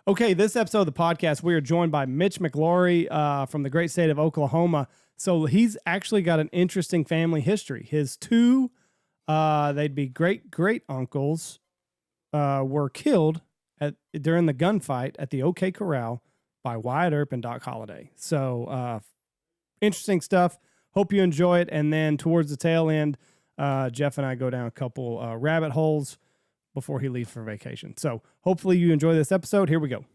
S1: Okay, this episode of the podcast, we are joined by Mitch McLaury from the great state of Oklahoma. So he's actually got an interesting family history. His two, they'd be great uncles, were killed during the gunfight at the OK Corral by Wyatt Earp and Doc Holliday. So interesting stuff. Hope you enjoy it. And then towards the tail end, Jeff and I go down a couple rabbit holes before he leaves for vacation. So hopefully you enjoy this episode. Here we go.